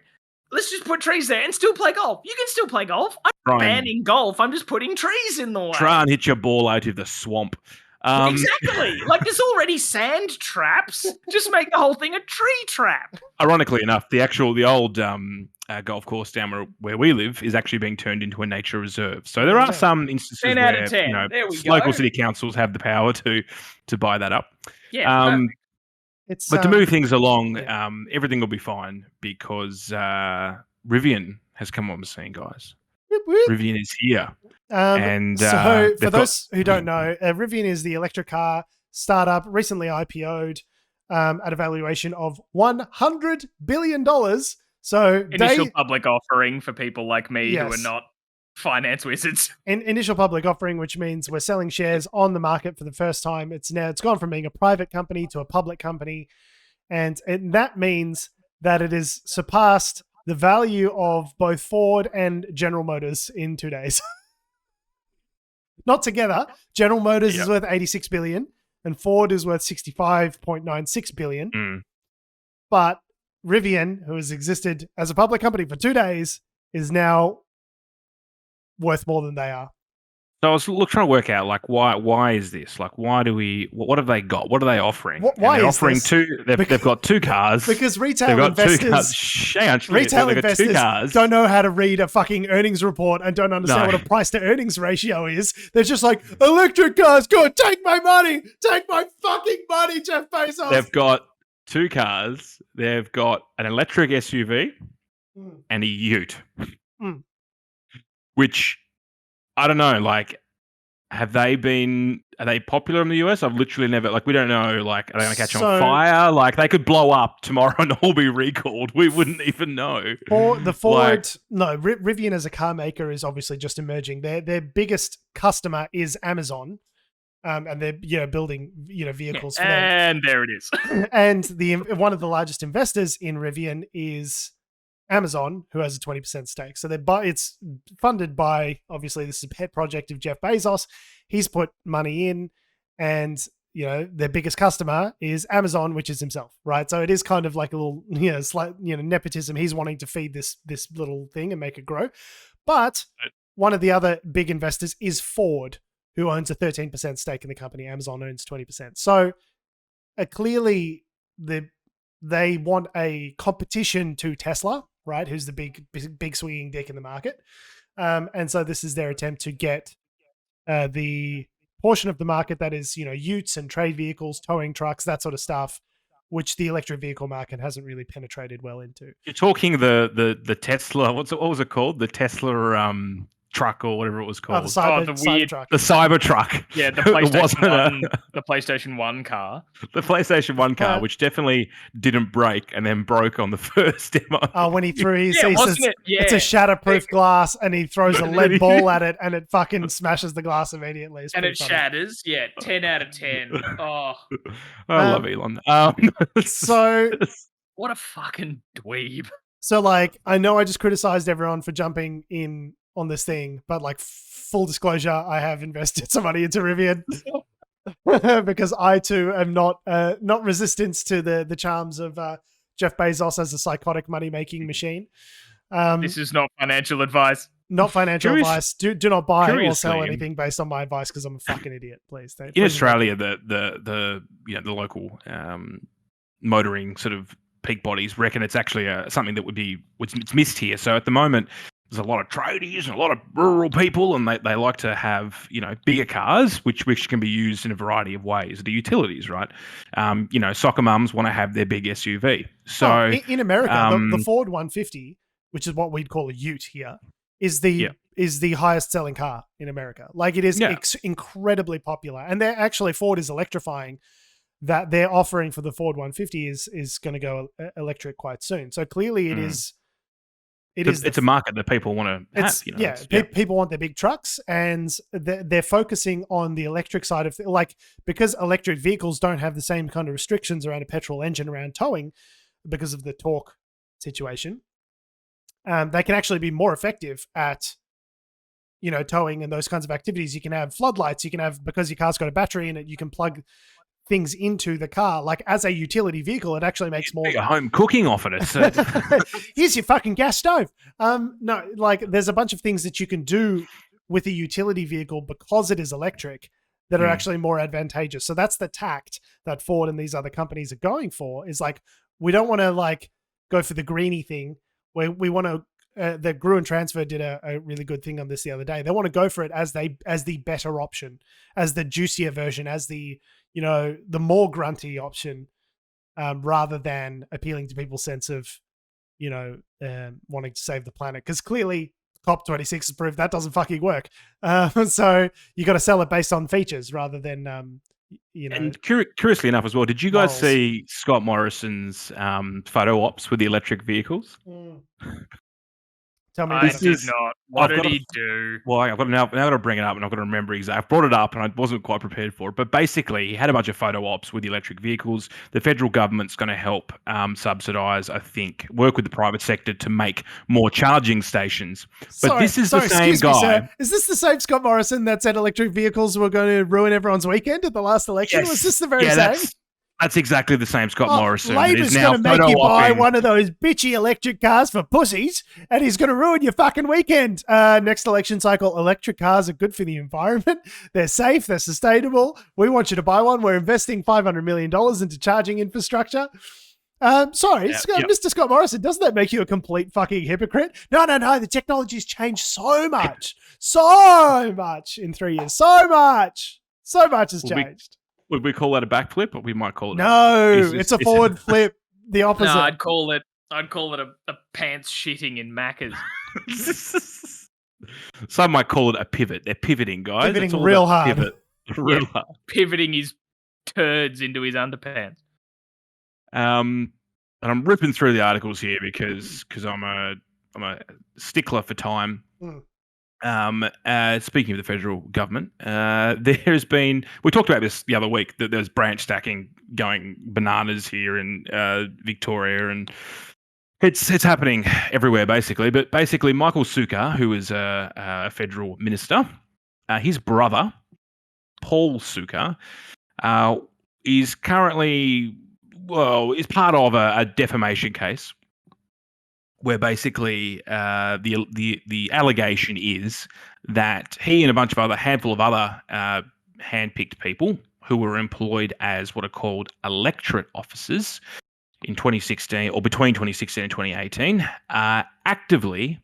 Let's just put trees there and still play golf. You can still play golf. I'm not banning golf. I'm just putting trees in the way. Try and hit your ball out of the swamp. Exactly. Like, there's already sand traps. Just make the whole thing a tree trap. Ironically enough, the old golf course down where we live is actually being turned into a nature reserve. So there are some instances 10 out of 10. where There we local go. city councils have the power to buy that up. Yeah. But to move things along, everything will be fine because Rivian has come on the scene, guys. Rivian is here. So for those who don't know, Rivian is the electric car startup recently IPO'd at a valuation of $100 billion. So initial public offering for people like me Yes. who are not finance wizards. Initial public offering, which means we're selling shares on the market for the first time. It's gone from being a private company to a public company. And that means that it has surpassed the value of both Ford and General Motors in 2 days. Not together. General Motors is worth $86 billion and Ford is worth $65.96 billion. But Rivian, who has existed as a public company for 2 days, is now worth more than they are. So I was trying to work out, like, why is this? Like, what have they got? What are they offering? Why they're is offering this? They've got two cars. Because retail investors don't know how to read a fucking earnings report and don't understand what a price to earnings ratio is. They're just like, electric cars, good, take my money, take my fucking money, Jeff Bezos. They've got two cars. They've got an electric SUV and a ute. Which, I don't know, like, are they popular in the US? I've literally never, like, we don't know, like, are they going to catch on fire? Like, they could blow up tomorrow and all be recalled. We wouldn't even know. Rivian as a car maker is obviously just emerging. Their biggest customer is Amazon. And they're building vehicles for them. And there it is. And one of the largest investors in Rivian is Amazon, who has a 20% stake. So it's funded by, obviously, this is a pet project of Jeff Bezos. He's put money in, and their biggest customer is Amazon, which is himself, right? So it is kind of like a little, slight, nepotism. He's wanting to feed this little thing and make it grow. But one of the other big investors is Ford, who owns a 13% stake in the company. Amazon owns 20%. So clearly, they want a competition to Tesla, right? Who's the big swinging dick in the market. And so this is their attempt to get the portion of the market that is, utes and trade vehicles, towing trucks, that sort of stuff, which the electric vehicle market hasn't really penetrated well into. You're talking the Tesla, what was it called? The Tesla truck or whatever it was called. The Cybertruck. The Cybertruck. Yeah, the PlayStation 1 car. The PlayStation 1 car, which definitely didn't break and then broke on the first demo. When he threw it's a shatterproof glass and he throws a lead ball at it and it fucking smashes the glass immediately. And it shatters. Yeah, 10 out of 10. Oh. I love Elon. So what a fucking dweeb. So, like, I know I just criticized everyone for jumping in on this thing, but like, full disclosure, I have invested some money into Rivian because I too am not resistant to the charms of Jeff Bezos as a psychotic money making machine. This is not financial advice. Not financial advice. Do not buy or sell anything based on my advice because I'm a fucking idiot. Please. In Australia, the local motoring sort of peak bodies reckon it's actually something that it's missed here. So at the moment, there's a lot of tradies and a lot of rural people, and they like to have, bigger cars, which can be used in a variety of ways. The utilities, right? Soccer mums want to have their big SUV. So in America, the Ford 150, which is what we'd call a Ute here, is the highest selling car in America. Like, it is incredibly popular. And they're actually, Ford is electrifying that they're offering for the Ford 150 is going to go electric quite soon. So clearly it is. It's a market that people want to have. People want their big trucks, and they're focusing on the electric side of because electric vehicles don't have the same kind of restrictions around a petrol engine around towing because of the torque situation. They can actually be more effective at, towing and those kinds of activities. You can have floodlights. You can have, because your car's got a battery in it, you can plug things into the car. Like, as a utility vehicle, it actually makes more. Your home cooking off it. So. Here's your fucking gas stove. No, like, there's a bunch of things that you can do with a utility vehicle because it is electric that are actually more advantageous. So that's the tact that Ford and these other companies are going for. Is like, we don't want to go for the greeny thing. We want to. The Gruen Transfer did a really good thing on this the other day. They want to go for it as the better option, as the juicier version, as the the more grunty option, rather than appealing to people's sense of, wanting to save the planet. Because clearly COP26 has proved that doesn't fucking work. So you got to sell it based on features rather than, And curiously enough as well, did you guys see Scott Morrison's photo ops with the electric vehicles? Tell me. I did not. What did he do? Well, I've got now got to bring it up, and I've got to remember exactly. I've brought it up, and I wasn't quite prepared for it. But basically, he had a bunch of photo ops with the electric vehicles. The federal government's going to help subsidise, I think, work with the private sector to make more charging stations. But this is the same guy. Me, sir. Is this the same Scott Morrison that said electric vehicles were going to ruin everyone's weekend at the last election? Yes. Was this the very same? That's exactly the same Scott Morrison. Labor's going to make you buy one of those bitchy electric cars for pussies, and he's going to ruin your fucking weekend. Next election cycle, electric cars are good for the environment. They're safe. They're sustainable. We want you to buy one. We're investing $500 million into charging infrastructure. Mr. Scott Morrison, doesn't that make you a complete fucking hypocrite? No. The technology's changed so much in 3 years. So much has changed. Would we call that a backflip, or we might call it? No, it's a forward flip. The opposite. No, I'd call it a pants shitting in Macca's. Some might call it a pivot. They're pivoting, guys. Pivoting real hard. Hard. Pivoting his turds into his underpants. And I'm ripping through the articles here because I'm a stickler for time. Speaking of the federal government, there's been, we talked about this the other week, that there's branch stacking going bananas here in Victoria, and it's happening everywhere basically. But basically, Michael Sukkar, who is a federal minister, his brother Paul Sukkar is currently is part of a defamation case, where basically the allegation is that he and a handful of other handpicked people who were employed as what are called electorate officers in 2016 or between 2016 and 2018 actively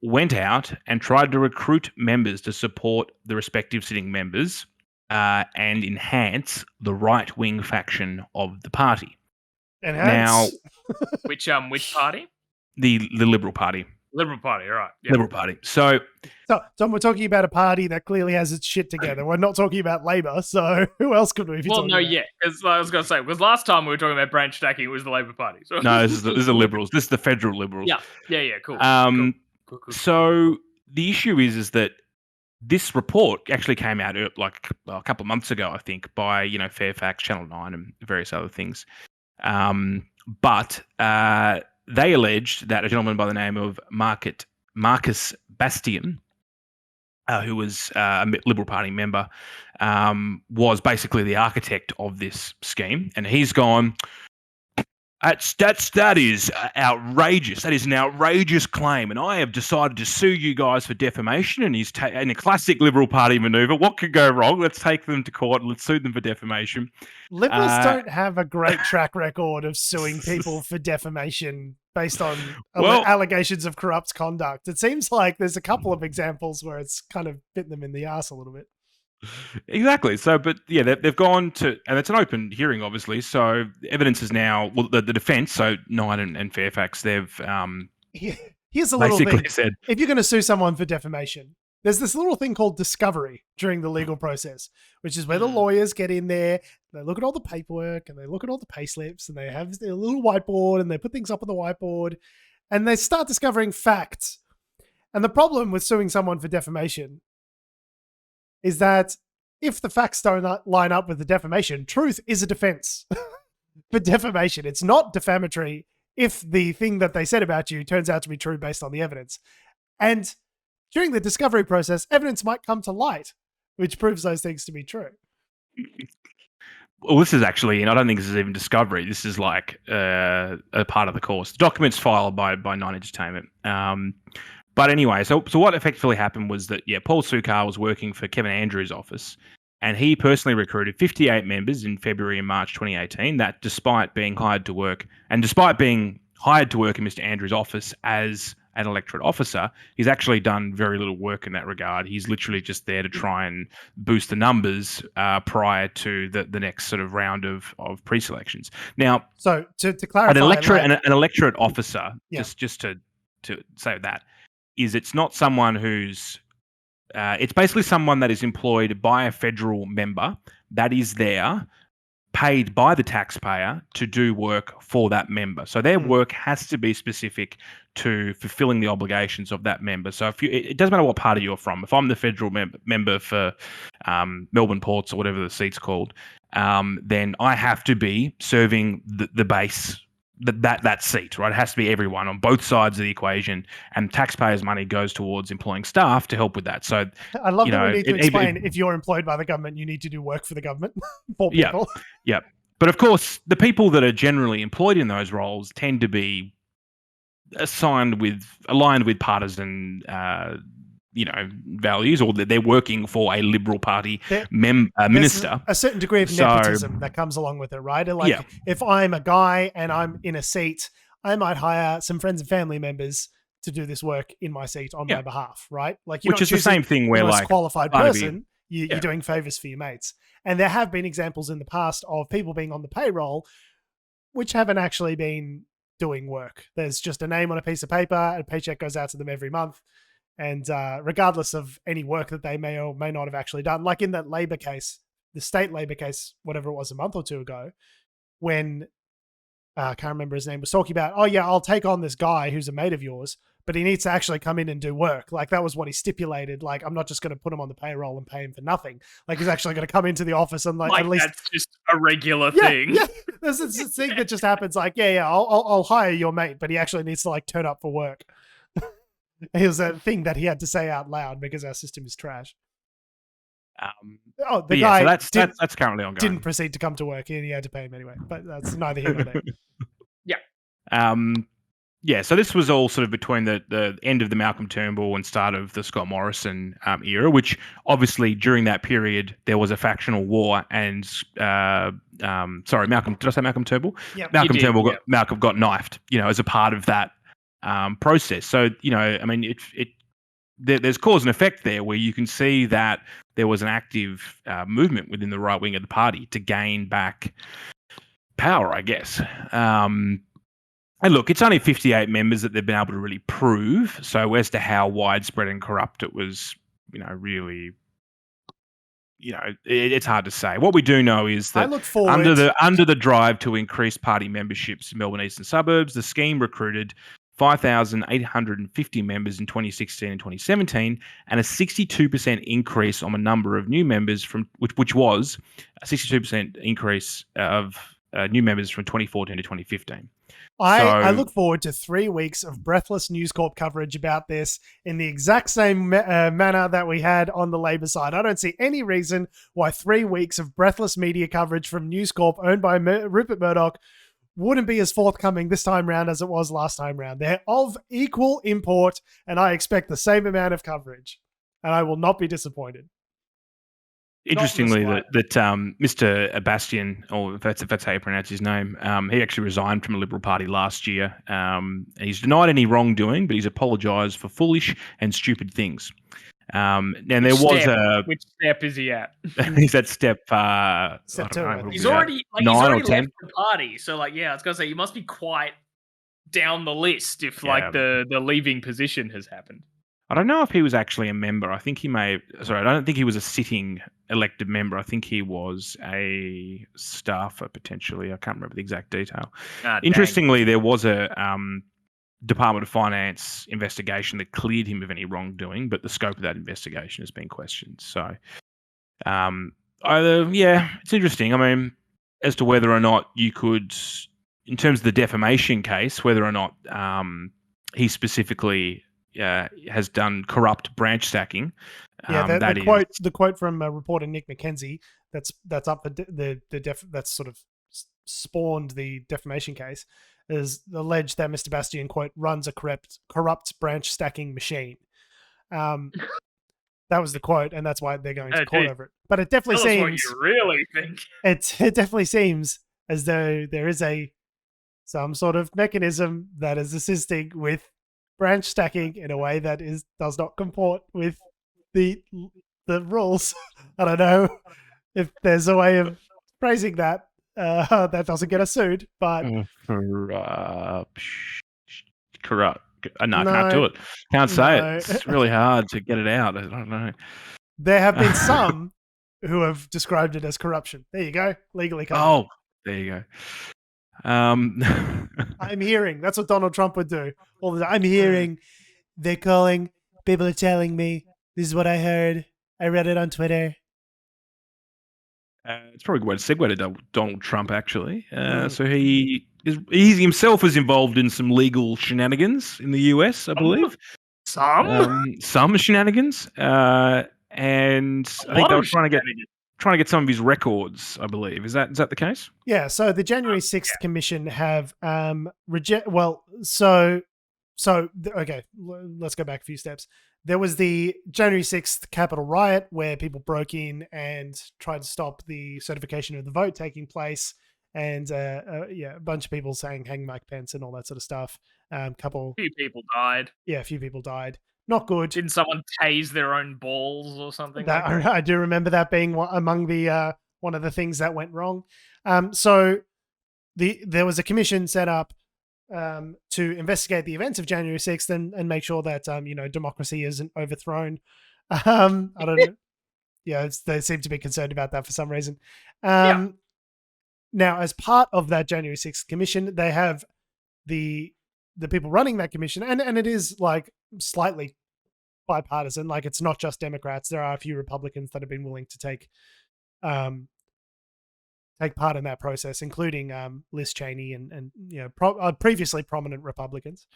went out and tried to recruit members to support the respective sitting members and enhance the right-wing faction of the party. Now, which party? The Liberal Party. Liberal Party, all right. Yeah. Liberal Party. So we're talking about a party that clearly has its shit together. We're not talking about Labor, so who else could we be talking about? because I was going to say, because last time we were talking about branch stacking, it was the Labor Party. So. No, this is the Liberals. This is the federal Liberals. Yeah, cool. Cool. So the issue is that this report actually came out like a couple of months ago, I think, by Fairfax, Channel 9, and various other things. But they alleged that a gentleman by the name of Marcus Bastian, who was a Liberal Party member, was basically the architect of this scheme. And he's gone, That is outrageous. That is an outrageous claim, and I have decided to sue you guys for defamation. And he's in a classic Liberal Party maneuver. What could go wrong? Let's take them to court. Let's sue them for defamation. Liberals don't have a great track record of suing people for defamation based on allegations of corrupt conduct. It seems like there's a couple of examples where it's kind of bitten them in the ass a little bit. Exactly. So, but yeah, they've gone to, and it's an open hearing, obviously. So evidence is now, well, the defense, so Knight and Fairfax, they've here's a little thing. Said, if you're going to sue someone for defamation, there's this little thing called discovery during the legal process, which is where the lawyers get in there, they look at all the paperwork and they look at all the pay slips and they have their little whiteboard and they put things up on the whiteboard and they start discovering facts. And the problem with suing someone for defamation is that if the facts don't line up with the defamation, truth is a defense for defamation. It's not defamatory if the thing that they said about you turns out to be true based on the evidence. And during the discovery process, evidence might come to light, which proves those things to be true. Well, this is actually, and I don't think this is even discovery. This is like a part of the course. Documents filed by Nine Entertainment. But anyway, so what effectively happened was that, Paul Sukkar was working for Kevin Andrews' office, and he personally recruited 58 members in February and March 2018, that despite being hired to work in Mr. Andrews' office as an electorate officer, he's actually done very little work in that regard. He's literally just there to try and boost the numbers prior to the next sort of round of pre-selections. Now, so to clarify, an electorate officer, just to say that, it's not someone who's it's basically someone that is employed by a federal member that is there, paid by the taxpayer to do work for that member. So their work has to be specific to fulfilling the obligations of that member. So it doesn't matter what party you're from. If I'm the federal member for Melbourne Ports or whatever the seat's called, then I have to be serving the base. That seat, right? It has to be everyone on both sides of the equation, and taxpayers' money goes towards employing staff to help with that. So I love that we need to explain if you're employed by the government, you need to do work for the government for people. Yeah. But of course, the people that are generally employed in those roles tend to be aligned with partisan values, or that they're working for a Liberal Party minister. A certain degree of nepotism that comes along with it, right? Like if I'm a guy and I'm in a seat, I might hire some friends and family members to do this work in my seat on my behalf, right? Like, which is the same thing where, like, qualified person, you're doing favors for your mates. And there have been examples in the past of people being on the payroll which haven't actually been doing work. There's just a name on a piece of paper, a paycheck goes out to them every month. And regardless of any work that they may or may not have actually done, like in that Labor case, the state Labor case, whatever it was, a month or two ago, when I can't remember his name, was talking about, I'll take on this guy who's a mate of yours, but he needs to actually come in and do work. Like, that was what he stipulated. Like, I'm not just going to put him on the payroll and pay him for nothing. Like, he's actually going to come into the office and at least that's just a regular thing. Yeah, there's this thing that just happens. Like, I'll hire your mate, but he actually needs to turn up for work. It was a thing that he had to say out loud because our system is trash. The guy that's currently ongoing. Didn't proceed to come to work and he had to pay him anyway, but that's neither here nor there. So this was all sort of between the end of the Malcolm Turnbull and start of the Scott Morrison era, which obviously during that period there was a factional war. And Malcolm, did I say Malcolm Turnbull? Yep. Malcolm got knifed, as a part of that process. So, there's cause and effect there, where you can see that there was an active movement within the right wing of the party to gain back power, I guess. And look, it's only 58 members that they've been able to really prove. So as to how widespread and corrupt it was, really, it's hard to say. What we do know is that under the drive to increase party memberships in Melbourne eastern suburbs, the scheme recruited 5,850 members in 2016 and 2017, and a 62% increase on the number of new members which was a 62% increase of new members from 2014 to 2015. I look forward to 3 weeks of breathless News Corp coverage about this in the exact same manner that we had on the Labor side. I don't see any reason why 3 weeks of breathless media coverage from News Corp, owned by Rupert Murdoch, wouldn't be as forthcoming this time round as it was last time round. They're of equal import, and I expect the same amount of coverage, and I will not be disappointed. Interestingly, that Mr. Bastian, or if that's how you pronounce his name, he actually resigned from the Liberal Party last year. He's denied any wrongdoing, but he's apologised for foolish and stupid things. Which step is he at? He's at step 2. He's already 9 or 10. left the party. So I was gonna say you must be quite down the list if the leaving position has happened. I don't know if he was actually a member. I think he may. Sorry, I don't think he was a sitting elected member. I think he was a staffer potentially. I can't remember the exact detail. Interestingly, there was a Department of Finance investigation that cleared him of any wrongdoing, but the scope of that investigation has been questioned. So, it's interesting. I mean, as to whether or not you could, in terms of the defamation case, whether or not he specifically has done corrupt branch stacking. The quote from reporter Nick McKenzie that's up for that's sort of spawned the defamation case is alleged that Mr. Bastian, quote, runs a corrupt branch stacking machine. That was the quote, and that's why they're going to court over it. But it definitely seems what you really think. It definitely seems as though there is some sort of mechanism that is assisting with branch stacking in a way that does not comport with the rules. I don't know if there's a way of phrasing that that doesn't get us sued, but corrupt. No, I can't do it. Can't say it. It's really hard to get it out. I don't know. There have been some who have described it as corruption. There you go. Legally covered. Oh, there you go. I'm hearing. That's what Donald Trump would do all the time. I'm hearing. They're calling. People are telling me. This is what I heard. I read it on Twitter. It's probably a good way to segue to Donald Trump, actually. So he himself is involved in some legal shenanigans in the US, I believe. Some shenanigans. And I think they were trying to get some of his records, I believe. Is that the case? Yeah. So the January 6th Commission have okay, let's go back a few steps. There was the January 6th Capitol riot where people broke in and tried to stop the certification of the vote taking place. And a bunch of people saying hang Mike Pence and all that sort of stuff. A few people died. Yeah, a few people died. Not good. Didn't someone tase their own balls or something? I do remember that being among the one of the things that went wrong. So there was a commission set up to investigate the events of January 6th and make sure that democracy isn't overthrown. I don't know. Yeah, they seem to be concerned about that for some reason. Now, as part of that January 6th commission, they have the people running that commission, and it is like slightly bipartisan. Like it's not just Democrats. There are a few Republicans that have been willing to take part in that process, including Liz Cheney and previously prominent Republicans.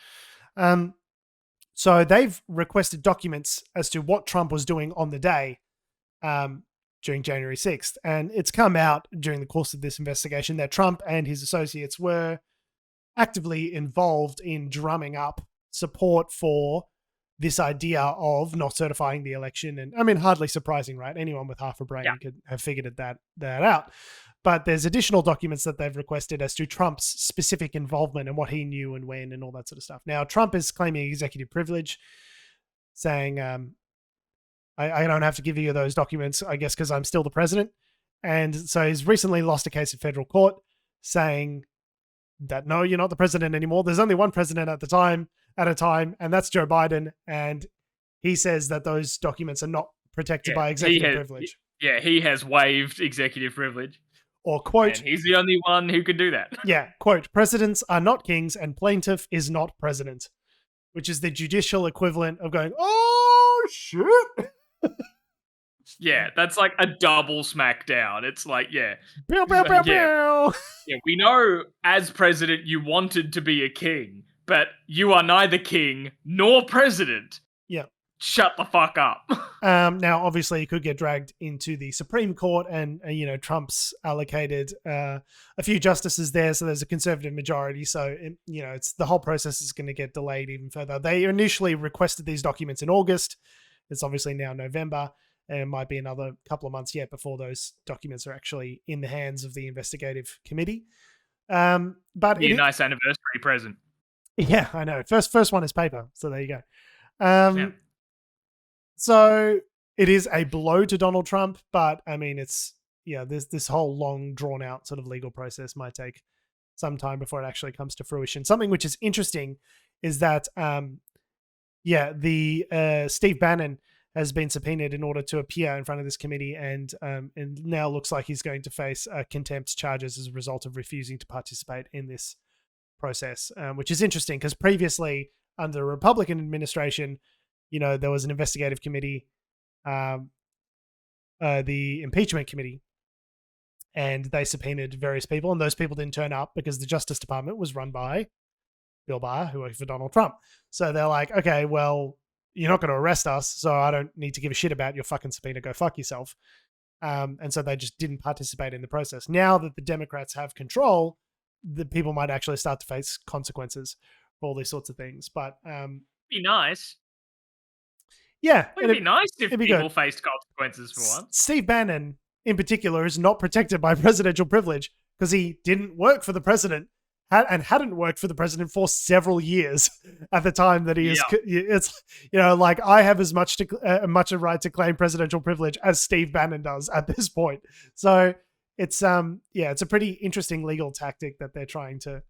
So they've requested documents as to what Trump was doing on the day during January 6th. And it's come out during the course of this investigation that Trump and his associates were actively involved in drumming up support for this idea of not certifying the election. And I mean, hardly surprising, right? Anyone with half a brain could have figured that out. But there's additional documents that they've requested as to Trump's specific involvement and what he knew and when and all that sort of stuff. Now, Trump is claiming executive privilege, saying, I don't have to give you those documents, I guess, because I'm still the president. And so he's recently lost a case in federal court saying that, no, you're not the president anymore. There's only one president at a time, and that's Joe Biden. And he says that those documents are not protected by executive privilege. Yeah, he has waived executive privilege. Or quote, and he's the only one who can do that. Yeah, quote, presidents are not kings and plaintiff is not president, which is the judicial equivalent of going, oh, shit. Yeah, that's like a double smackdown. It's like, Pew, pew, pew, pew. Yeah, we know as president you wanted to be a king, but you are neither king nor president. Yeah. shut the fuck up. Now, obviously, it could get dragged into the Supreme Court, and Trump's allocated a few justices there, so there's a conservative majority. So, it's the whole process is going to get delayed even further. They initially requested these documents in August. It's obviously now November, and it might be another couple of months yet before those documents are actually in the hands of the investigative committee. But be a nice anniversary present. Yeah, I know. First one is paper, so there you go. So it is a blow to Donald Trump, but I mean, this whole long, drawn out sort of legal process might take some time before it actually comes to fruition. Something which is interesting is that, Steve Bannon has been subpoenaed in order to appear in front of this committee, and now looks like he's going to face contempt charges as a result of refusing to participate in this process, which is interesting because previously under the Republican administration, there was an investigative committee, the impeachment committee, and they subpoenaed various people, and those people didn't turn up because the Justice Department was run by Bill Barr, who worked for Donald Trump. So they're like, okay, well, you're not going to arrest us, so I don't need to give a shit about your fucking subpoena. Go fuck yourself. And so they just didn't participate in the process. Now that the Democrats have control, the people might actually start to face consequences for all these sorts of things. But be nice. Yeah. It'd be nice if people good. faced consequences for once. Steve Bannon, in particular, is not protected by presidential privilege because he didn't work for the president and hadn't worked for the president for several years at the time that he is. It's, I have as much a right to claim presidential privilege as Steve Bannon does at this point. So it's it's a pretty interesting legal tactic that they're trying to,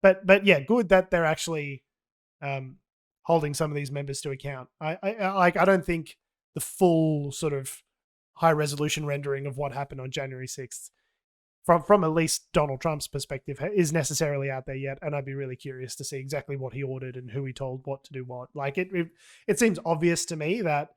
but yeah, good that they're actually holding some of these members to account. I don't think the full sort of high resolution rendering of what happened on January 6th from at least Donald Trump's perspective is necessarily out there yet, and I'd be really curious to see exactly what he ordered and who he told what to do what. Like it seems obvious to me that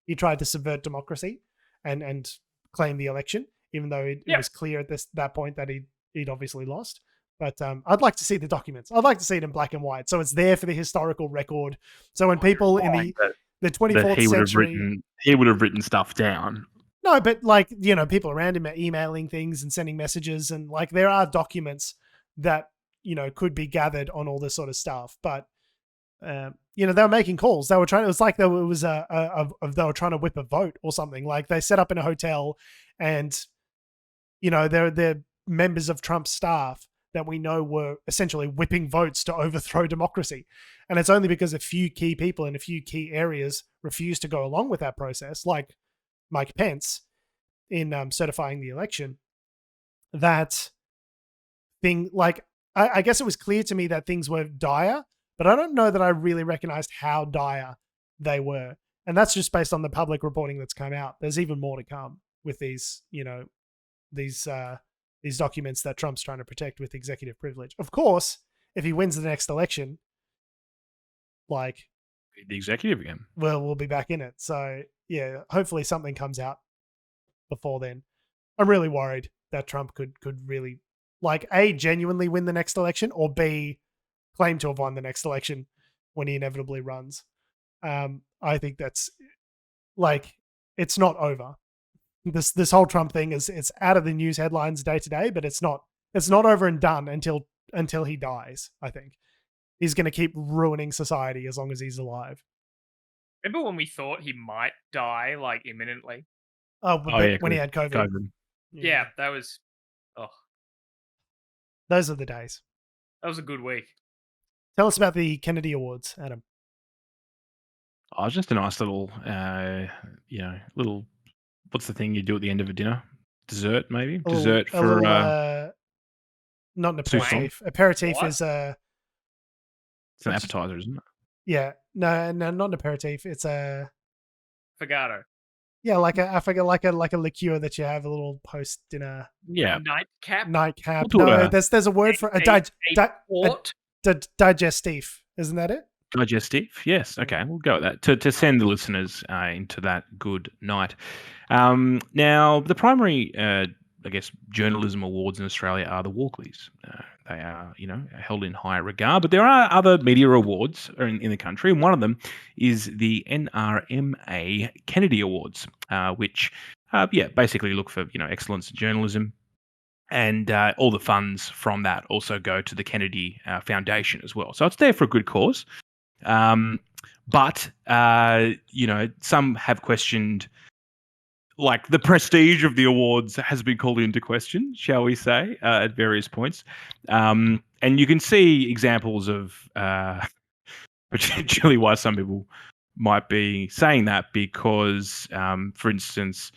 he tried to subvert democracy and claim the election, even though it was clear at that point that he'd obviously lost. But I'd like to see the documents. I'd like to see it in black and white, so it's there for the historical record. So when people in the 24th century, he would have written stuff down. No, but people around him are emailing things and sending messages, and there are documents that could be gathered on all this sort of stuff. But they were making calls. They were trying. It was like they were trying to whip a vote or something. Like they set up in a hotel, and they're members of Trump's staff that we know were essentially whipping votes to overthrow democracy. And it's only because a few key people in a few key areas refused to go along with that process, like Mike Pence in certifying the election, that I guess it was clear to me that things were dire, but I don't know that I really recognized how dire they were. And that's just based on the public reporting that's come out. There's even more to come with these documents that Trump's trying to protect with executive privilege. Of course, if he wins the next election, the executive again, we'll be back in it. So yeah, hopefully something comes out before then. I'm really worried that Trump could really A, genuinely win the next election, or B, claim to have won the next election when he inevitably runs. I think that's it's not over. This whole Trump thing it's out of the news headlines day to day, but it's not over and done until he dies. I think he's going to keep ruining society as long as he's alive. Remember when we thought he might die imminently? When he had COVID. Yeah, that was. Oh, those are the days. That was a good week. Tell us about the Kennedy Awards, Adam. Oh, it's just a nice little, little. What's the thing you do at the end of a dinner? Dessert, maybe? Dessert for... not an aperitif. Aperitif what? is It's an appetizer, isn't it? Yeah. No, not an aperitif. It's a... Fagotto. Yeah, like a liqueur that you have a little post-dinner... Yeah. Nightcap? We'll no, there's a word for... A digestif. Isn't that it? Digestive, yes. Okay, we'll go with that to send the listeners into that good night. Now, the primary I guess, journalism awards in Australia are the Walkleys. They are, held in high regard. But there are other media awards in the country, and one of them is the NRMA Kennedy Awards, which, basically look for, excellence in journalism. And all the funds from that also go to the Kennedy Foundation as well. So it's there for a good cause. But some have questioned, like, the prestige of the awards has been called into question, shall we say, at various points. And you can see examples of potentially why some people might be saying that, because, for instance,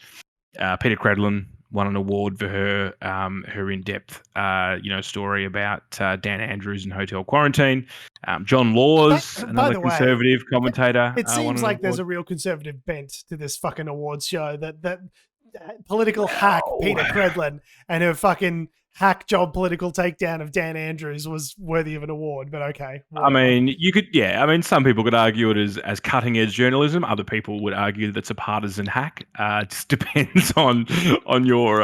Peter Credlin won an award for her in-depth, story about Dan Andrews and hotel quarantine. John Laws, another conservative commentator. It seems like there's a real conservative bent to this fucking awards show. That political hack Peter Credlin and her fucking hack job political takedown of Dan Andrews was worthy of an award, but okay. Whatever. I mean, some people could argue it as cutting edge journalism. Other people would argue that it's a partisan hack. It just depends on your.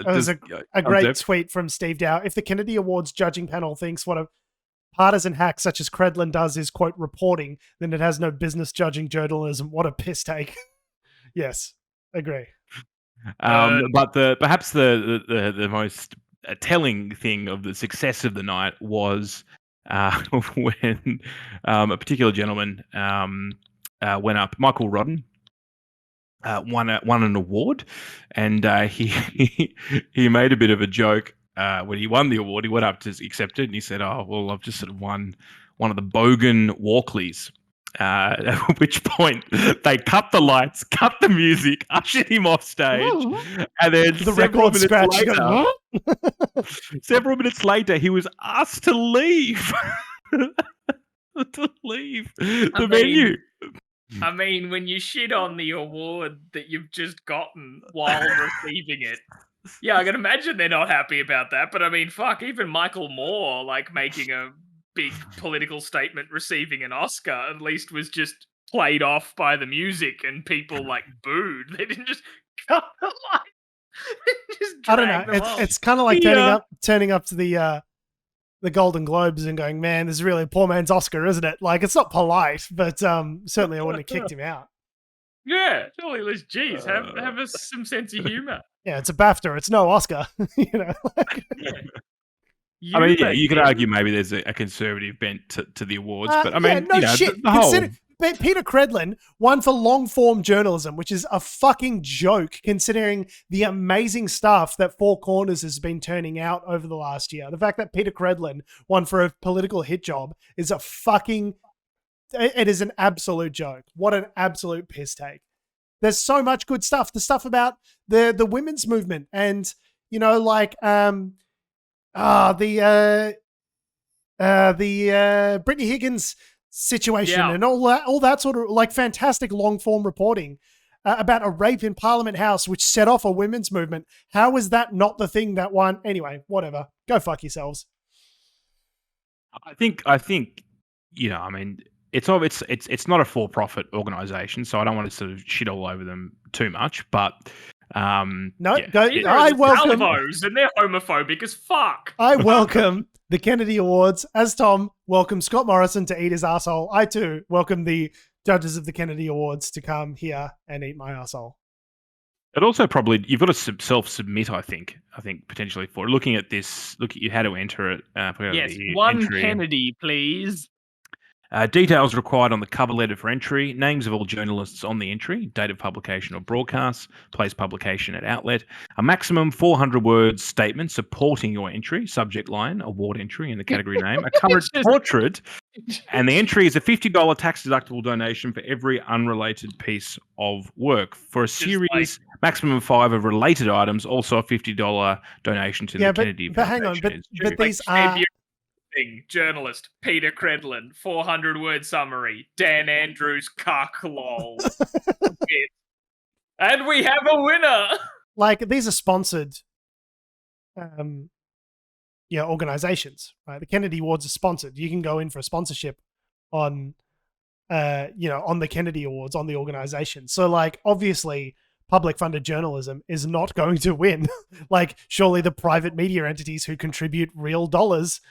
There's a great tweet from Steve Dow. If the Kennedy Awards judging panel thinks what a partisan hack such as Credlin does is, quote, reporting, then it has no business judging journalism. What a piss take. Yes, agree. But perhaps the most telling thing of the success of the night was when a particular gentleman went up. Michael Rodden won an award, and he made a bit of a joke when he won the award. He went up to accept it, and he said, "Oh, well, I've just sort of won one of the Bogan Walkleys." At which point they cut the lights, cut the music, ushered him off stage, and then the record scratch. Several minutes later, he was asked to leave. The venue. I mean, when you shit on the award that you've just gotten while receiving it, yeah, I can imagine they're not happy about that. But I mean, fuck, even Michael Moore, like, making a big political statement receiving an Oscar, at least was just played off by the music and people like booed. They didn't just cut the light. Just I don't know. It's kind of like turning up to the Golden Globes and going, man, this is really a poor man's Oscar, isn't it? Like, it's not polite, but certainly I wouldn't have kicked him out. Yeah, surely, let's, geez, have some sense of humor. Yeah, it's a BAFTA. It's no Oscar. I mean, yeah, you could argue maybe there's a conservative bent to the awards, but I mean, shit. The whole... Peter Credlin won for long-form journalism, which is a fucking joke considering the amazing stuff that Four Corners has been turning out over the last year. The fact that Peter Credlin won for a political hit job is it is an absolute joke. What an absolute piss take. There's so much good stuff. The stuff about the women's movement and, the Brittany Higgins situation and all that sort of, like, fantastic long form reporting about a rape in Parliament House, which set off a women's movement. How is that not the thing that won? Anyway, whatever. Go fuck yourselves. I think I mean, it's not a for-profit organization, so I don't want to sort of shit all over them too much, but I welcome those, and they're homophobic as fuck. I welcome the Kennedy Awards, as Tom welcomed Scott Morrison to eat his asshole. I too welcome the judges of the Kennedy Awards to come here and eat my asshole. It also probably, you've got to self-submit, I think potentially, for looking at this, look at how to enter it. Yes, one entry. Kennedy, please. Details required on the cover letter for entry, names of all journalists on the entry, date of publication or broadcast, place publication at outlet, a maximum 400-word statement supporting your entry, subject line, award entry in the category name, a current portrait, and the entry is a $50 tax-deductible donation for every unrelated piece of work. For a series, maximum 5 of related items, also a $50 donation to the Kennedy Foundation. But hang on, but these are... Journalist Peter Credlin, 400-word summary. Dan Andrews, cuck, lol. And we have a winner. Like, these are sponsored, organizations, right? The Kennedy Awards are sponsored. You can go in for a sponsorship on the Kennedy Awards on the organization. So, like, obviously, public funded journalism is not going to win. Like, surely the private media entities who contribute real dollars,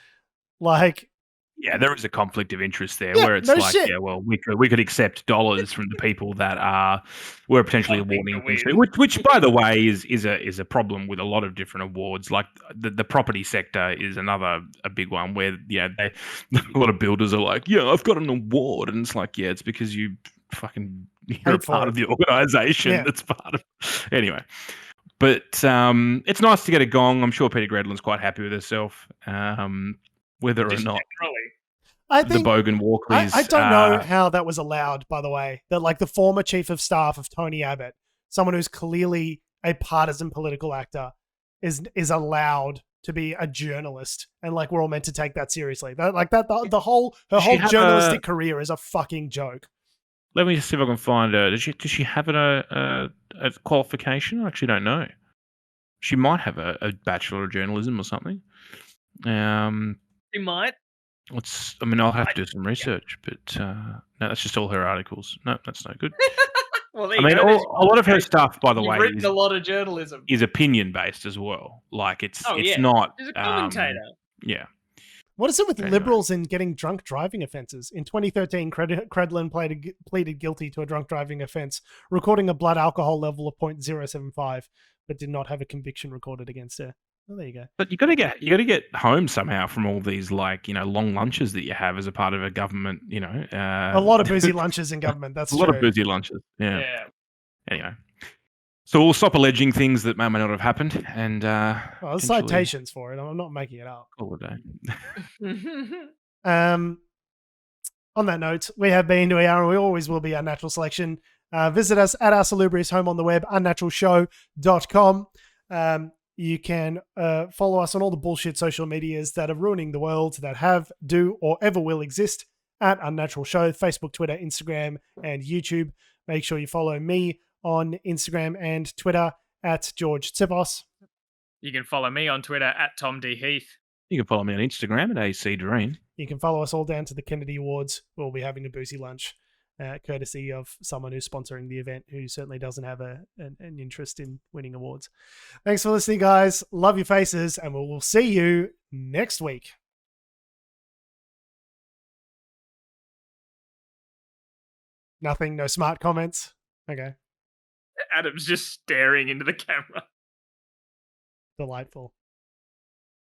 like, Yeah, there is a conflict of interest there Yeah, where it's no like, shit. yeah, well, we could accept dollars from the people that we're potentially Something awarding to things to, win. which by the way is a problem with a lot of different awards. Like the property sector is a big one where a lot of builders are like, yeah, I've got an award, and it's like, yeah, it's because you're a Paid for part it. of the organization Yeah. that's part of anyway. But it's nice to get a gong. I'm sure Peter Gredlin's quite happy with herself. Whether or Just not generally. I the think Bogan Walkleys. I don't know how that was allowed, by the way. That like the former chief of staff of Tony Abbott, someone who's clearly a partisan political actor, is allowed to be a journalist, and like we're all meant to take that seriously. The whole Does she have journalistic career is a fucking joke. Let me see if I can find her. Does she have a qualification? I actually don't know. She might have a Bachelor of Journalism or something. He might. I'll have to do some research, but no, that's just all her articles. No, that's no good. Well, I mean, a lot of her stuff, by the You've way, written a lot of journalism. is opinion based as well. Like it's yeah. not. She's a commentator. Yeah. What is it with Anyway. liberals in getting drunk driving offences? In 2013, Credlin pleaded guilty to a drunk driving offence, recording a blood alcohol level of 0.075, but did not have a conviction recorded against her. Oh, there you go. But you got to get home somehow from all these long lunches that you have as a part of a government. A lot of boozy lunches in government. That's a true. lot of boozy lunches. Yeah. Yeah. Anyway, so we'll stop alleging things that may or may not have happened, and Well, there's potentially citations for it. I'm not making it up. call it a day. On that note, we have been, we are, and we always will be Unnatural Selection. Visit us at our salubrious home on the web, unnaturalshow.com. You can follow us on all the bullshit social medias that are ruining the world, that have, do, or ever will exist at Unnatural Show, Facebook, Twitter, Instagram, and YouTube. Make sure you follow me on Instagram and Twitter at George Tsipos. You can follow me on Twitter at Tom D. Heath. You can follow me on Instagram at AC You can follow us all down to the Kennedy Awards. We'll be having a boozy lunch, courtesy of someone who's sponsoring the event, who certainly doesn't have an interest in winning awards. Thanks for listening, guys. Love your faces, and we'll see you next week. Nothing, no smart comments. Okay. Adam's just staring into the camera. Delightful.